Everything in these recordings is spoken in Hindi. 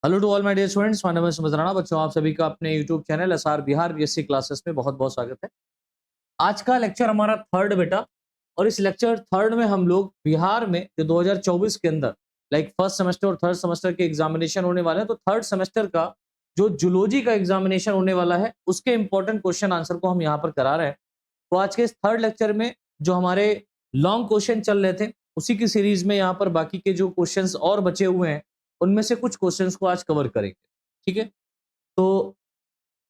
Hello to all my dear students, my name is Sumit Rana. बच्चों, आप सभी का अपने YouTube channel SR Bihar BSc classes में बहुत बहुत स्वागत है। आज का लेक्चर हमारा थर्ड बेटा, और इस लेक्चर थर्ड में हम लोग बिहार में जो 2024 के अंदर फर्स्ट सेमेस्टर और थर्ड सेमेस्टर के एग्जामिनेशन होने वाले हैं, तो थर्ड सेमेस्टर का जो जूलॉजी का एग्जामिनेशन होने वाला है उसके इंपॉर्टेंट क्वेश्चन आंसर को हम यहाँ पर करा रहे हैं। तो आज के इस थर्ड लेक्चर में जो हमारे लॉन्ग क्वेश्चन चल रहे थे उसी की सीरीज में यहाँ पर बाकी के जो क्वेश्चंस और बचे हुए हैं उनमें से कुछ क्वेश्चंस को आज कवर करेंगे। ठीक है, तो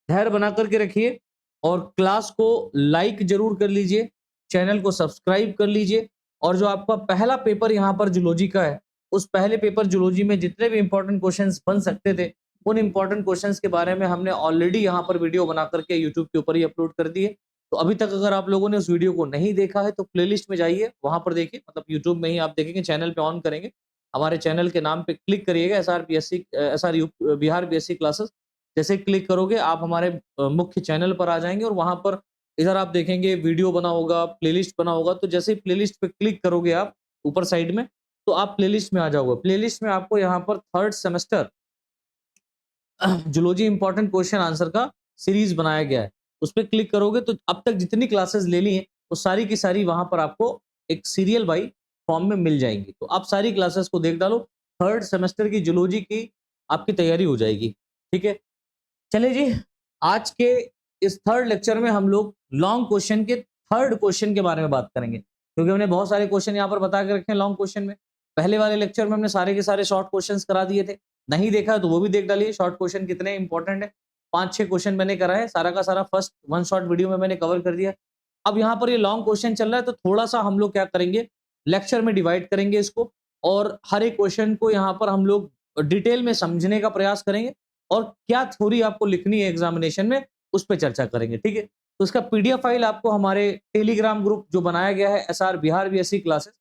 धैर्य बना करके रखिए और क्लास को लाइक जरूर कर लीजिए, चैनल को सब्सक्राइब कर लीजिए। और जो आपका पहला पेपर यहाँ पर जूलॉजी का है, उस पहले पेपर जूलॉजी में जितने भी इंपॉर्टेंट क्वेश्चंस बन सकते थे उन इंपॉर्टेंट क्वेश्चंस के बारे में हमने ऑलरेडी यहाँ पर वीडियो बना करके यूट्यूब के ऊपर ही अपलोड कर दिए। तो अभी तक अगर आप लोगों ने उस वीडियो को नहीं देखा है तो प्लेलिस्ट में जाइए, वहां पर देखिए, मतलब यूट्यूब में ही आप देखेंगे, चैनल पे ऑन करेंगे, हमारे चैनल के नाम पे क्लिक करिएगा, एसआर बिहार बीएससी क्लासेस। जैसे क्लिक करोगे आप हमारे मुख्य चैनल पर आ जाएंगे और वहां पर इधर आप देखेंगे वीडियो बना होगा, प्लेलिस्ट बना होगा। तो जैसे ही प्लेलिस्ट पे क्लिक करोगे आप ऊपर साइड में, तो आप प्लेलिस्ट में आ जाओगे। प्लेलिस्ट में आपको यहाँ पर third semester zoology important question answer का सीरीज बनाया गया है, उस पर क्लिक करोगे तो अब तक जितनी क्लासेस ले ली हैं वो सारी की सारी वहां पर आपको एक सीरियल बाई फॉर्म में मिल जाएंगी। तो आप सारी क्लासेस को देख डालो, थर्ड सेमेस्टर की जूलॉजी की आपकी तैयारी हो जाएगी। ठीक है, चलिए जी, आज के इस थर्ड लेक्चर में हम लोग लॉन्ग क्वेश्चन के थर्ड क्वेश्चन के बारे में बात करेंगे, क्योंकि हमने बहुत सारे क्वेश्चन यहाँ पर बता के रखे हैं लॉन्ग क्वेश्चन में। पहले वाले लेक्चर में हमने सारे के सारे शॉर्ट क्वेश्चंस करा दिए थे, नहीं देखा तो वो भी देख डालिए, शॉर्ट क्वेश्चन कितने इंपॉर्टेंट है। 5-6 क्वेश्चन मैंने करा है, सारा का सारा फर्स्ट वन शॉर्ट वीडियो में मैंने कवर कर दिया। अब यहाँ पर ये लॉन्ग क्वेश्चन चल रहा है तो थोड़ा सा हम लोग क्या करेंगे, लेक्चर में डिवाइड करेंगे इसको, और हर एक क्वेश्चन को यहाँ पर हम लोग डिटेल में समझने का प्रयास करेंगे और क्या थ्योरी आपको लिखनी है एग्जामिनेशन में उस पर चर्चा करेंगे। ठीक है, तो इसका पीडीएफ फाइल आपको हमारे टेलीग्राम ग्रुप जो बनाया गया है एसआर बिहार बीएससी क्लासेस,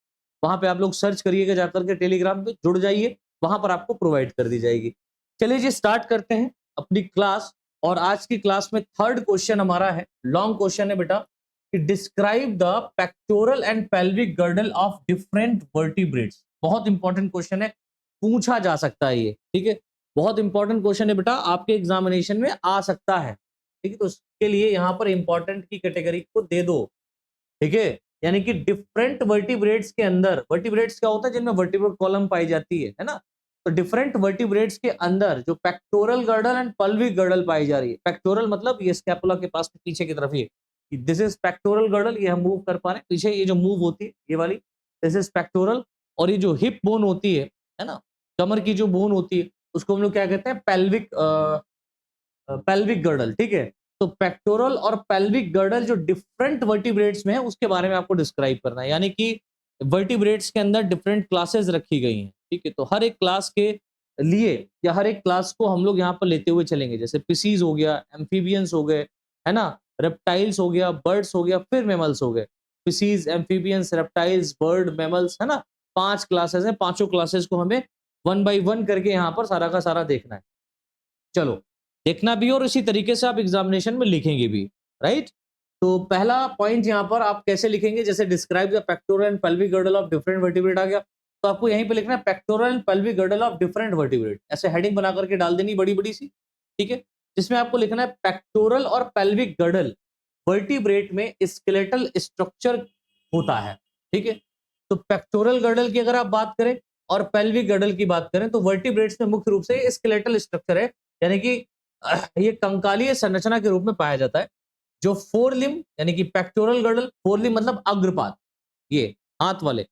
वहां पे आप लोग सर्च करिएगा, जाकर के टेलीग्राम पे जुड़ जाइए, वहां पर आपको प्रोवाइड कर दी जाएगी। चलिए जी, स्टार्ट करते हैं अपनी क्लास। और आज की क्लास में थर्ड क्वेश्चन हमारा है, लॉन्ग क्वेश्चन है बेटा, कि describe the pectoral and pelvic girdle of different vertebrates. बहुत इंपॉर्टेंट क्वेश्चन है, पूछा जा सकता है ये। ठीक है, बहुत इंपॉर्टेंट क्वेश्चन है बेटा, आपके एग्जामिनेशन में आ सकता है। ठीक है, तो उसके लिए यहाँ पर इंपॉर्टेंट की कैटेगरी को दे दो। ठीक है, यानी कि डिफरेंट वर्टिब्रेट्स के अंदर, वर्टिब्रेट्स क्या होता है, जिनमें वर्टिब्रल कॉलम पाई जाती है ना। तो डिफरेंट वर्टिब्रेट्स के अंदर जो पेक्टोरल गर्डल एंड पल्विक गर्डल पाई जा रही है, पेक्टोरल मतलब ये स्कैपुला के पास पीछे की तरफ, ये दिस इज पेक्टोरल गर्डल, ये हम मूव कर पा रहे हैं पीछे, ये जो मूव होती है ये वाली, दिस इज पेक्टोरल। और ये जो हिप बोन होती है ना, कमर की जो बोन होती है, उसको हम लोग क्या कहते हैं, पेल्विक पेल्विक गर्डल। ठीक है, तो पेक्टोरल और पेल्विक गर्डल जो डिफरेंट वर्टिब्रेट्स में है उसके बारे में आपको डिस्क्राइब करना है, यानी कि वर्टिब्रेट्स के अंदर डिफरेंट क्लासेस रखी गई हैं। ठीक है, तो हर एक क्लास के लिए या हर एक क्लास को हम लोग यहाँ पर लेते हुए चलेंगे। जैसे पिसीज हो गया, एम्फीबियंस हो गए, है ना, रेप्टाइल्स हो गया, बर्ड्स हो गया, फिर मेमल्स हो गए। Pisces, amphibians, reptiles, bird, mammals, है ना, 5 क्लासेस हैं। पांचों क्लासेस को हमें वन बाई वन करके यहाँ पर सारा का सारा देखना है। चलो, देखना भी और इसी तरीके से आप एग्जामिनेशन में लिखेंगे भी, राइट। तो पहला पॉइंट यहाँ पर आप कैसे लिखेंगे, जैसे describe the pectoral and pelvic girdle of different vertebrate आ गया, तो आपको यहीं पे लिखना है pectoral and pelvic girdle of different vertebrate, ऐसे हेडिंग बना करके डाल देनी बड़ी बड़ी सी। ठीक है, जिसमें आपको लिखना है पेक्टोरल और पेल्विक गर्डल वर्टिब्रेट में स्केलेटल स्ट्रक्चर होता है। ठीक है, तो पेक्टोरल गर्डल की अगर आप बात करें और पेल्विक गर्डल की बात करें तो वर्टिब्रेट्स में मुख्य रूप से स्केलेटल स्ट्रक्चर है, यानी कि ये कंकालीय संरचना के रूप में पाया जाता है। जो फोर लिम्ब यानी कि पेक्टोरल गर्डल, फोर लिम्ब मतलब अग्रपाद, ये हाथ वाले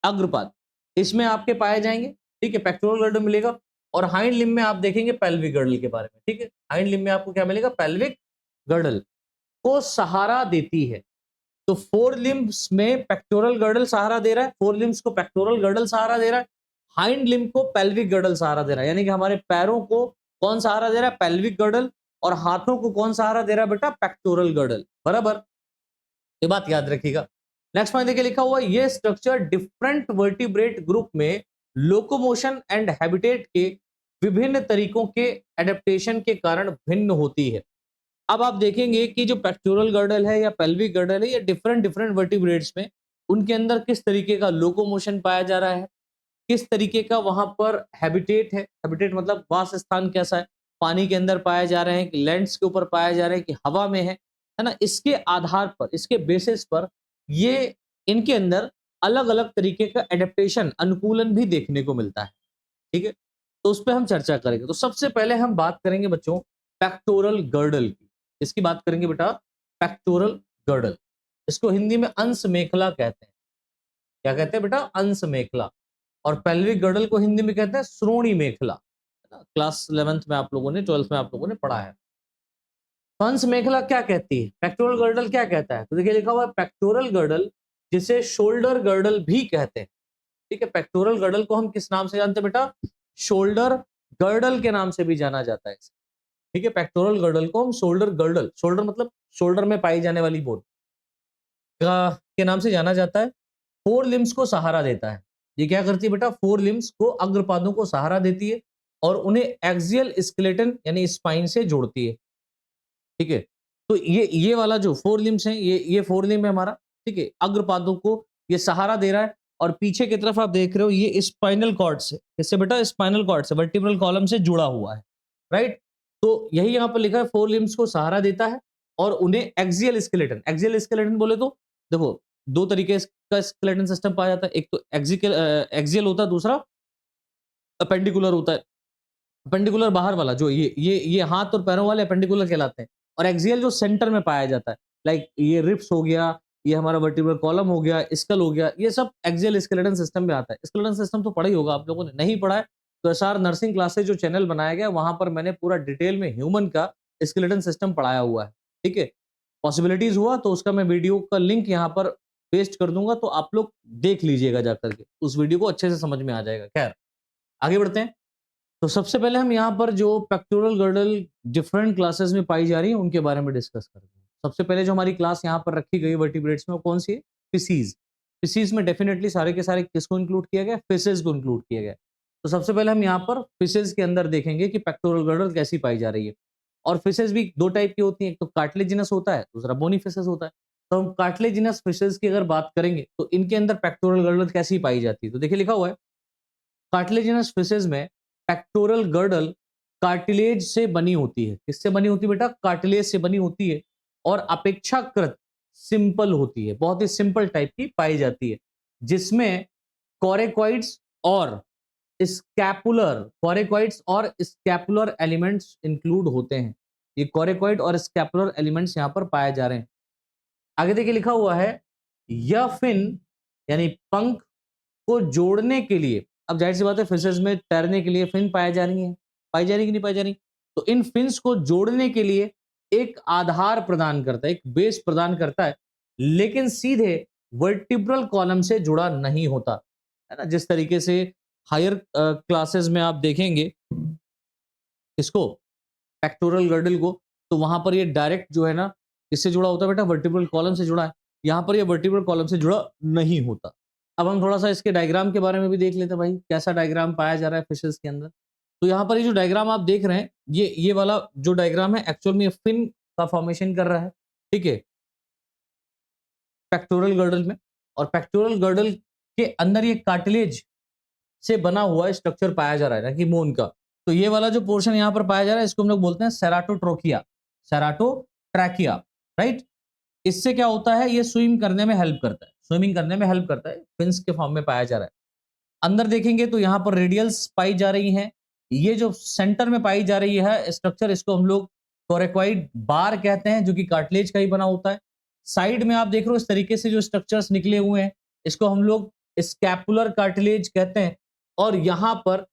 अग्रपाद, इसमें आपके पाए जाएंगे। ठीक है, पेक्टोरल गर्डल मिलेगा। और हाइंड लिम्ब में आप देखेंगे पेल्विक गर्डल के बारे में। ठीक है, हाइंड लिम्ब में आपको क्या मिलेगा, पेल्विक गर्डल को सहारा देती है। तो फोर लिम्ब्स में पेक्टोरल गर्डल सहारा दे रहा है, फोर लिम्ब्स को पेक्टोरल गर्डल सहारा दे रहा है, हाइंड लिम्ब को पेल्विक गर्डल सहारा दे रहा है, यानी कि हमारे पैरों को कौन सहारा दे रहा है, पेल्विक गर्डल, और हाथों को कौन सहारा दे रहा है बेटा, पेक्टोरल गर्डल। बराबर, ये बात याद रखिएगा। नेक्स्ट पॉइंट देखिए, लिखा हुआ है ये स्ट्रक्चर डिफरेंट वर्टिब्रेट ग्रुप में लोकोमोशन एंड हैबिटेट के विभिन्न तरीकों के एडेप्टेशन के कारण भिन्न होती है। अब आप देखेंगे कि जो पेक्टोरल गर्डल है या पेल्विक गर्डल है, या डिफरेंट डिफरेंट वर्टिब्रेट्स में उनके अंदर किस तरीके का लोकोमोशन पाया जा रहा है, किस तरीके का वहां पर हैबिटेट है, हैबिटेट मतलब वास स्थान कैसा है, पानी के अंदर पाए जा रहे हैं कि लैंड्स के ऊपर पाए जा रहे हैं कि हवा में है ना, इसके आधार पर, इसके बेसिस पर ये इनके अंदर अलग अलग तरीके का एडेप्टेशन, अनुकूलन भी देखने को मिलता है। ठीक है, तो उस पर हम चर्चा करेंगे। तो सबसे पहले हम बात करेंगे बच्चों पेक्टोरल गर्डल की। इसकी बात करेंगे बेटा, पेक्टोरल गर्डल। इसको हिंदी में अंश मेखला कहते हैं। क्या कहते हैं बेटा? अंश मेखला। और पेल्विक गर्डल को हिंदी में कहते हैं श्रोणी मेखला। क्लास 11th में आप लोगों ने, 12th में आप लोगों ने पढ़ा है। अंश मेखला क्या कहती है, पेक्टोरल गर्डल क्या कहता है? तो देखिए लिखा हुआ है पेक्टोरल गर्डल, जिसे शोल्डर गर्डल भी कहते हैं। ठीक है, पेक्टोरल गर्डल को हम किस नाम से जानते हैं बेटा? शोल्डर गर्डल के नाम से भी जाना जाता है। ठीक है, पेक्टोरल गर्डल को हम शोल्डर गर्डल, शोल्डर मतलब शोल्डर में पाई जाने वाली बोन का के नाम से जाना जाता है। फोर लिम्स को सहारा देता है। ये क्या करती है बेटा? फोर लिम्स को, अग्रपादों को सहारा देती है और उन्हें एक्सियल स्केलेटन यानी स्पाइन से जोड़ती है। ठीक है, तो ये वाला जो फोर लिम्स है, ये फोर लिम्ब है हमारा। ठीक है, अग्रपादों को ये सहारा दे रहा है और पीछे की तरफ आप देख रहे हो ये स्पाइनल कॉर्ड से, इससे बेटा स्पाइनल कॉर्ड से, वर्टिब्रल कॉलम से जुड़ा हुआ है। राइट, तो यही यहाँ पर लिखा है, फोर लिम्स को सहारा देता है और उन्हें एक्सियल स्केलेटन, एक्सियल स्केलेटन बोले तो देखो दो तरीके का स्केलेटन सिस्टम पाया जाता है। एक तो एक्सियल होता है, दूसरा अपेंडिकुलर होता है। अपेंडिकुलर बाहर वाला जो ये हाथ और पैरों वाले अपेंडिकुलर कहलाते हैं, और एक्सियल जो सेंटर में पाया जाता है, लाइक ये रिब्स हो गया, ये हमारा वर्टिब्रल कॉलम हो गया, स्कल हो गया, ये सब एक्सियल स्केलेटन सिस्टम में आता है। स्केलेटन सिस्टम तो पढ़ा ही होगा आप लोगों ने, नहीं पढ़ा है तो एसआर नर्सिंग क्लासेस जो चैनल बनाया गया वहां पर मैंने पूरा डिटेल में ह्यूमन का स्केलेटन सिस्टम पढ़ाया हुआ है। ठीक है, पॉसिबिलिटीज हुआ तो उसका मैं वीडियो का लिंक यहाँ पर पेस्ट कर दूंगा, तो आप लोग देख लीजिएगा जाकर के, उस वीडियो को अच्छे से समझ में आ जाएगा। खैर आगे बढ़ते हैं। तो सबसे पहले हम यहाँ पर जो पेक्टोरल गर्डल डिफरेंट क्लासेस में पाई जा रही है उनके बारे में डिस्कस करते हैं। सबसे पहले जो हमारी क्लास यहाँ पर रखी गई वर्टिब्रेट्स में वो कौन सी है? फिशीज। फिशीज में डेफिनेटली सारे के सारे किसको इंक्लूड किया गया? फिशेज को इंक्लूड किया गया। तो सबसे पहले हम यहाँ पर फिशेज के अंदर देखेंगे कि पेक्टोरल गर्डल कैसी पाई जा रही है। और फिशेज भी दो टाइप की होती है, एक तो कार्टिलेजिनस होता है, दूसरा बोनी फिशेज होता है। तो हम कार्टिलेजिनस फिशेज की अगर बात करेंगे तो इनके अंदर पेक्टोरल गर्डल कैसी पाई जाती है? तो देखिए लिखा हुआ है, कार्टिलेजिनस फिशेज में पेक्टोरल गर्डल कार्टिलेज से बनी होती है। किससे बनी होती है बेटा? कार्टिलेज से बनी होती है और अपेक्षाकृत सिंपल होती है, बहुत ही सिंपल टाइप की पाई जाती है, जिसमें कोरेक्वाइड्स और स्कैपुलर एलिमेंट्स इंक्लूड होते हैं। ये कोरेक्वाइड और स्कैपुलर एलिमेंट्स यहां पर पाए जा रहे हैं। आगे देखिए लिखा हुआ है, यह फिन यानी पंख को जोड़ने के लिए, अब जाहिर सी बात है फिशेज में तैरने के लिए फिन पाई जा रही है, पाई जा रही कि नहीं पाई जा रही? तो इन फिन्स को जोड़ने के लिए एक आधार प्रदान करता है, एक बेस प्रदान करता है, लेकिन सीधे वर्टिब्रल कॉलम से जुड़ा नहीं होता है ना। जिस तरीके से हायर क्लासेस में आप देखेंगे इसको, पेक्टोरल गर्डल को, तो वहां पर ये डायरेक्ट जो है ना किससे जुड़ा होता है बेटा? वर्टिब्रल कॉलम से जुड़ा है। यहां पर ये वर्टिब्रल कॉलम से जुड़ा नहीं होता। अब हम थोड़ा सा इसके डायग्राम के बारे में भी देख लेते हैं भाई, कैसा डायग्राम पाया जा रहा है फिशेस के अंदर। तो यहाँ पर ये जो डायग्राम आप देख रहे हैं, ये वाला जो डायग्राम है एक्चुअल में फिन का फॉर्मेशन कर रहा है। ठीक है, पेक्टोरल गर्डल में, और पेक्टोरल गर्डल के अंदर ये कार्टिलेज से बना हुआ स्ट्रक्चर पाया जा रहा है ना कि मोन का। तो ये वाला जो पोर्शन यहाँ पर पाया जा रहा है इसको हम लोग बोलते हैं सेराटोट्रोकिया, सेराटोट्रैकिया। राइट, इससे क्या होता है? ये स्विम करने में हेल्प करता है, स्विमिंग करने में हेल्प करता है, फिन्स के फॉर्म में पाया जा रहा है। अंदर देखेंगे तो यहाँ पर रेडियल्स पाई जा रही हैं। ये जो सेंटर में पाई जा रही है स्ट्रक्चर, इसको हम लोग कोरेक्वाइड बार कहते हैं, जो कि कार्टिलेज का ही बना होता है। साइड में आप देख रहे हो इस तरीके से जो स्ट्रक्चर्स निकले हुए हैं, इसको हम लोग स्कैपुलर कार्टिलेज कहते हैं। और यहाँ पर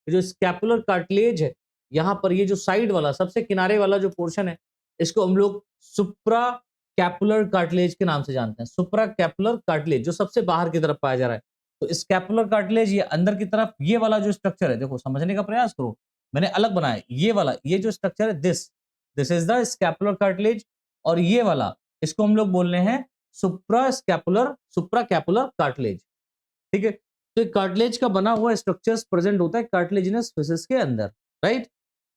जो स्कैपुलर कार्टिलेज है, यहाँ पर ये जो साइड वाला सबसे किनारे वाला जो पोर्शन है, इसको हम लोग सुप्रा कैपुलर कार्टिलेज के नाम से जानते हैं। सुप्रा कैपुलर कार्टिलेज जो सबसे बाहर की तरफ पाया जा रहा है। तो स्कैपुलर कार्टिलेज ये अंदर की तरफ, ये वाला जो स्ट्रक्चर है, देखो समझने का प्रयास करो, मैंने अलग बनाया ये वाला, ये जो स्ट्रक्चर है this is the scapular cartilage, और ये वाला इसको हम लोग बोल रहे हैं सुप्रा कैपुलर कार्टिलेज। ठीक है, तो एक कार्टिलेज का बना हुआ स्ट्रक्चर्स प्रेजेंट होता है कार्टिलेजिनस फिशेस के अंदर। राइट,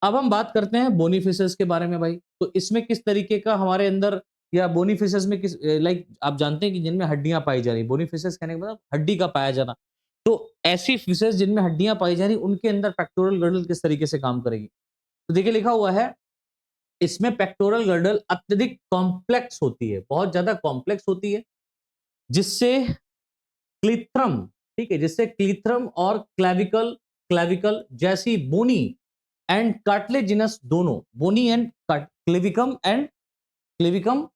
अब हम बात करते हैं बोनी फिशेस के बारे में भाई। तो इसमें किस तरीके का हमारे अंदर, या बोनी फिशेस में किस, लाइक आप जानते हैं कि जिनमें हड्डियां पाई जा रही, बोनी फिशेस कहने का मतलब हड्डी का पाया जाना। तो ऐसी फिशेस जिनमें हड्डियां पाई जा रही उनके अंदर पेक्टोरल गर्डल किस तरीके से काम करेगी। तो देखिए लिखा हुआ है इसमें पेक्टोरल गर्डल अत्यधिक कॉम्प्लेक्स होती है, बहुत ज्यादा कॉम्प्लेक्स होती है, जिससे क्लिथ्रम, ठीक है, जिससे क्लिथ्रम और क्लेविकल क्लेविकल जैसी बोनी एंड कार्टिलेजिनस दोनों, बोनी एंड क्लेविकम एंड क्लेविकम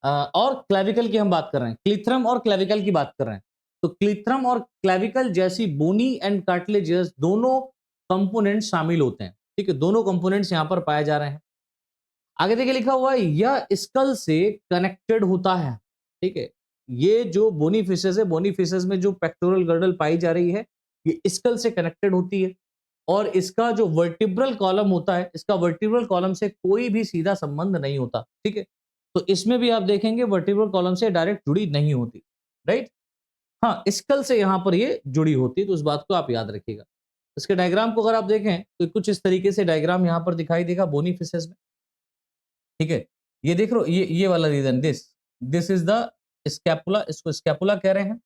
और क्लेविकल की हम बात कर रहे हैं, क्लिथ्रम और क्लेविकल की बात कर रहे हैं। तो क्लिथ्रम और क्लेविकल जैसी बोनी एंड कार्टिलेजिनस दोनों कंपोनेंट शामिल होते हैं, ठीक है, दोनों कंपोनेंट्स यहां पर पाए जा रहे हैं। आगे देखिए लिखा हुआ है यह स्कल से कनेक्टेड होता है, ठीक है, ये जो बोनी फिशेस है, बोनी फिशेस में जो पेक्टोरल गर्डल पाई जा रही है ये स्कल से कनेक्टेड होती है, और इसका जो वर्टिब्रल कॉलम होता है, इसका वर्टिब्रल कॉलम से कोई भी सीधा संबंध नहीं होता, ठीक है। तो इसमें भी आप देखेंगे वर्टिब्रल कॉलम से डायरेक्ट जुड़ी नहीं होती, राइट। हाँ, स्कल से यहां पर ये जुड़ी होती है, तो उस बात को आप याद रखिएगा। इसके डायग्राम को अगर आप देखें तो कुछ इस तरीके से डायग्राम यहां पर दिखाई देगा बोनी फिशेस में, ठीक है। ये देख लो, ये वाला region, this is the scapula, इसको स्कैपुला कह रहे हैं।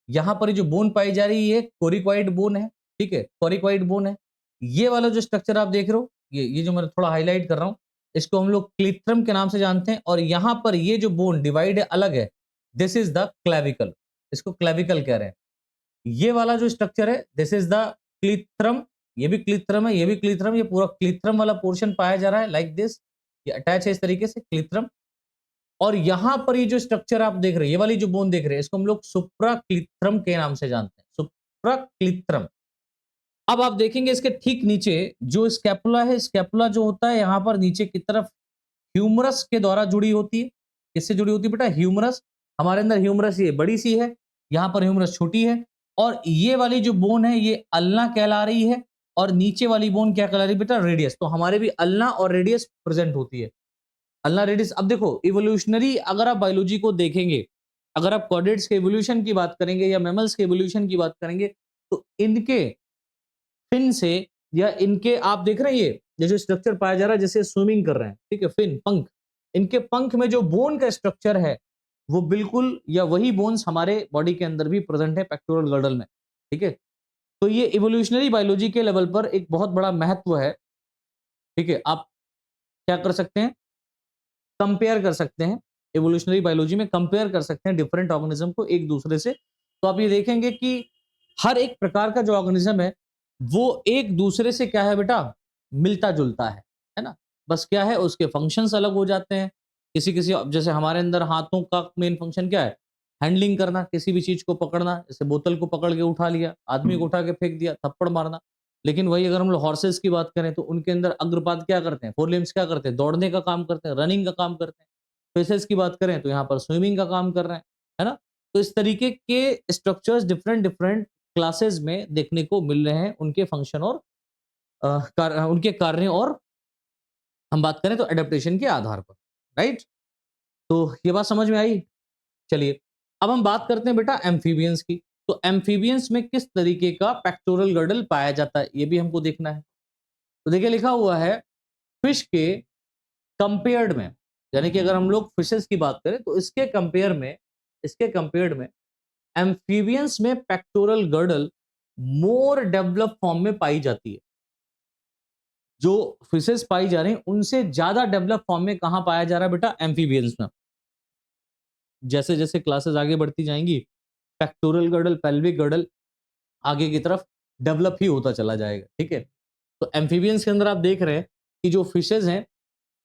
यहां पर जो बोन पाई जा रही है कोरिकॉइड बोन है, ठीक है, कोरिकॉइड बोन है। ये वाला जो स्ट्रक्चर आप देख रहे हो, ये जो मैं थोड़ा हाईलाइट कर रहा हूं, इसको हम लोग क्लिथ्रम के नाम से जानते हैं, और यहां पर ये जो बोन डिवाइड है अलग है, दिस इज द क्लेविकल, इसको क्लेविकल कह रहे हैं। ये वाला जो स्ट्रक्चर है दिस इज द क्लिथ्रम, ये भी क्लिथ्रम है, ये भी क्लिथ्रम, ये पूरा क्लिथ्रम वाला पोर्शन पाया जा रहा है लाइक दिस, ये अटैच है इस तरीके से क्लिथ्रम। और यहां पर ये जो स्ट्रक्चर आप देख रहे हैं, ये वाली जो बोन देख रहे हैं, इसको हम लोग सुप्रा क्लिथ्रम के नाम से जानते हैं, सुप्रा क्लिथ्रम। अब आप देखेंगे इसके ठीक नीचे जो स्कैपुला है, स्कैपुला जो होता है यहां पर नीचे की तरफ ह्यूमरस के द्वारा जुड़ी होती है। किससे जुड़ी होती है बेटा? ह्यूमरस। हमारे अंदर ह्यूमरस ये बड़ी सी है, यहां पर ह्यूमरस छोटी है, और ये वाली जो बोन है ये अल्ना कहला रही है, और नीचे वाली बोन क्या कहला रही है बेटा? रेडियस। तो हमारे भी अल्ना और रेडियस प्रेजेंट होती है, अल्ना रेडियस। अब देखो इवोल्यूशनरी अगर आप बायोलॉजी को देखेंगे, अगर आप कॉर्डेट्स के इवोल्यूशन की बात करेंगे या मैमल्स के इवोल्यूशन की बात करेंगे, तो इनके फिन से या इनके आप देख रहे हैं ये जो स्ट्रक्चर पाया जा रहा है जैसे स्विमिंग कर रहे हैं, ठीक है, फिन, पंख, इनके पंख में जो बोन का स्ट्रक्चर है वो बिल्कुल या वही बोन्स हमारे बॉडी के अंदर भी प्रेजेंट है पेक्टोरल गर्डल में, ठीक है। तो ये इवोल्यूशनरी बायोलॉजी के लेवल पर एक बहुत बड़ा महत्व है, ठीक है। आप क्या कर सकते हैं? कंपेयर कर सकते हैं, इवोल्यूशनरी बायोलॉजी में कंपेयर कर सकते हैं डिफरेंट ऑर्गेनिज्म को एक दूसरे से। तो आप ये देखेंगे कि हर एक प्रकार का जो ऑर्गेनिज्म है वो एक दूसरे से क्या है बेटा? मिलता जुलता है ना। बस क्या है, उसके फंक्शंस अलग हो जाते हैं। किसी किसी जैसे हमारे अंदर हाथों का मेन फंक्शन क्या है? हैंडलिंग करना, किसी भी चीज को पकड़ना, जैसे बोतल को पकड़ के उठा लिया, आदमी को उठा के फेंक दिया, थप्पड़ मारना। लेकिन वही अगर हम लोग हॉर्सेस की बात करें तो उनके अंदर अग्रपाद क्या करते हैं? फोर लिम्स क्या करते हैं? दौड़ने का काम करते हैं, रनिंग का काम करते हैं। फिशेस की बात करें तो यहाँ पर स्विमिंग का काम कर रहे हैं, है ना। तो इस तरीके के स्ट्रक्चर्स डिफरेंट डिफरेंट क्लासेस में देखने को मिल रहे हैं, उनके फंक्शन और उनके कार्य, और हम बात करें तो एडेप्टेशन के आधार पर, राइट। तो ये बात समझ में आई? चलिए अब हम बात करते हैं बेटा एम्फीबियंस की। तो एम्फीबियंस में किस तरीके का पेक्टोरल गर्डल पाया जाता है ये भी हमको देखना है। तो देखिए लिखा हुआ है फिश के कंपेयर्ड में, यानी कि अगर हम लोग फिशेस की बात करें तो इसके कंपेयर में एम्फीबियंस में पेक्टोरल गर्डल मोर डेवलप फॉर्म में पाई जाती है। जो फिशेस पाई जा रही हैं उनसे ज्यादा डेवलप फॉर्म में कहां पाया जा रहा है बेटा? एम्फीबियंस में। जैसे जैसे क्लासेस आगे बढ़ती जाएंगी पेक्टोरल गर्डल, पेल्विक गर्डल आगे की तरफ डेवलप ही होता चला जाएगा, ठीक है। तो एम्फीबियंस के अंदर आप देख रहे हैं कि जो फिशेस हैं,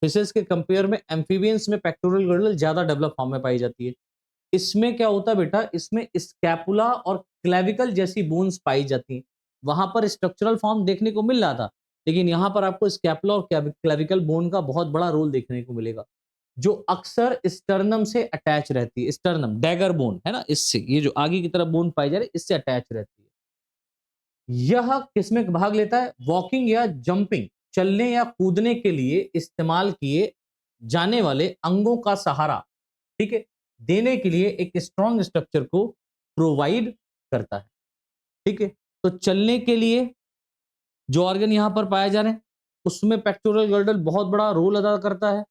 फिशेस के कंपेयर में एम्फीबियंस में पेक्टोरल गर्डल ज्यादा डेवलप फॉर्म में पाई जाती है। इसमें क्या होता है बेटा? इसमें स्कैपुला और क्लेविकल जैसी बोन्स पाई जाती हैं। वहां पर स्ट्रक्चरल फॉर्म देखने को मिल रहा था, लेकिन यहां पर आपको स्कैपुला और क्लेविकल बोन का बहुत बड़ा रोल देखने को मिलेगा, जो अक्सर स्टर्नम से अटैच रहती है। स्टर्नम डैगर बोन है ना, इससे ये जो आगे की तरफ बोन पाई जा रही है इससे अटैच रहती है। यह किसमें भाग लेता है? वॉकिंग या जंपिंग, चलने या कूदने के लिए इस्तेमाल किए जाने वाले अंगों का सहारा, ठीक है, देने के लिए एक स्ट्रॉन्ग स्ट्रक्चर को प्रोवाइड करता है, ठीक है। तो चलने के लिए जो ऑर्गन यहां पर पाए जा रहे हैं उसमें पेक्टोरल गर्डल बहुत बड़ा रोल अदा करता है,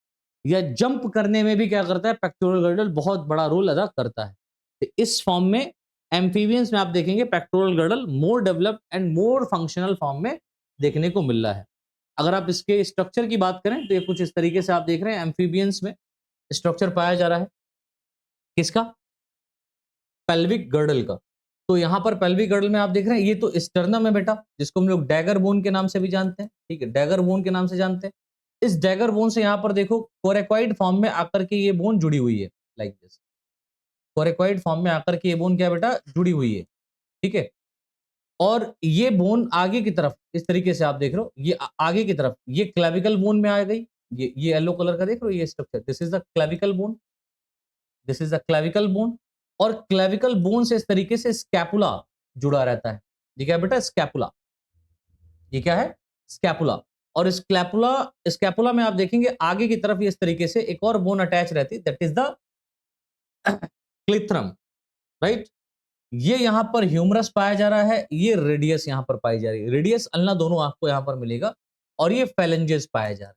या जंप करने में भी क्या करता है? पेक्टोरल गर्डल बहुत बड़ा रोल अदा करता है। तो इस फॉर्म में एम्फीबियंस में आप देखेंगे pectoral girdle more developed and more functional form में देखने को मिल रहा है। अगर आप इसके स्ट्रक्चर की बात करें तो ये कुछ इस तरीके से आप देख रहे हैं, एम्फीबियंस में स्ट्रक्चर पाया जा रहा है किसका, पेल्विक गर्डल का। तो यहाँ पर पेल्विक गर्डल में आप देख रहे हैं ये तो स्टर्नम है बेटा, जिसको हम लोग डैगर बोन के नाम से भी जानते हैं, ठीक है, डैगर बोन के नाम से जानते हैं। इस डैगर बोन से यहाँ पर देखो कोरेक्वाइड फॉर्म में आकर के ये बोन जुड़ी हुई है, लाइक दिस। कोरेक्वाइड फॉर्म में आकर के ये बोन क्या बेटा, जुड़ी हुई है, ठीक है। और ये बोन आगे की तरफ इस तरीके से आप देख रहे हो, ये आगे की तरफ ये क्लेविकल बोन में आ गई, ये येलो कलर का देख रहे हो ये structure, this is the clavicle bone, this is the clavicle bone. और क्लेविकल बोन से इस तरीके से स्कैपुला जुड़ा रहता है। ये क्या बेटा, स्कैपुला, ये क्या है, स्कैपुला। और स्कैपुला, स्कैपुला में आप देखेंगे आगे की तरफ ये इस तरीके से एक और बोन अटैच रहती है, दैट इज द क्लिथ्रम, राइट। ये यहां पर ह्यूमरस पाया जा रहा है, ये रेडियस यहां पर पाई जा रही है, रेडियस अल्ना दोनों आपको यहां पर मिलेगा। और ये फेलेंजेस पाया जा रहा है,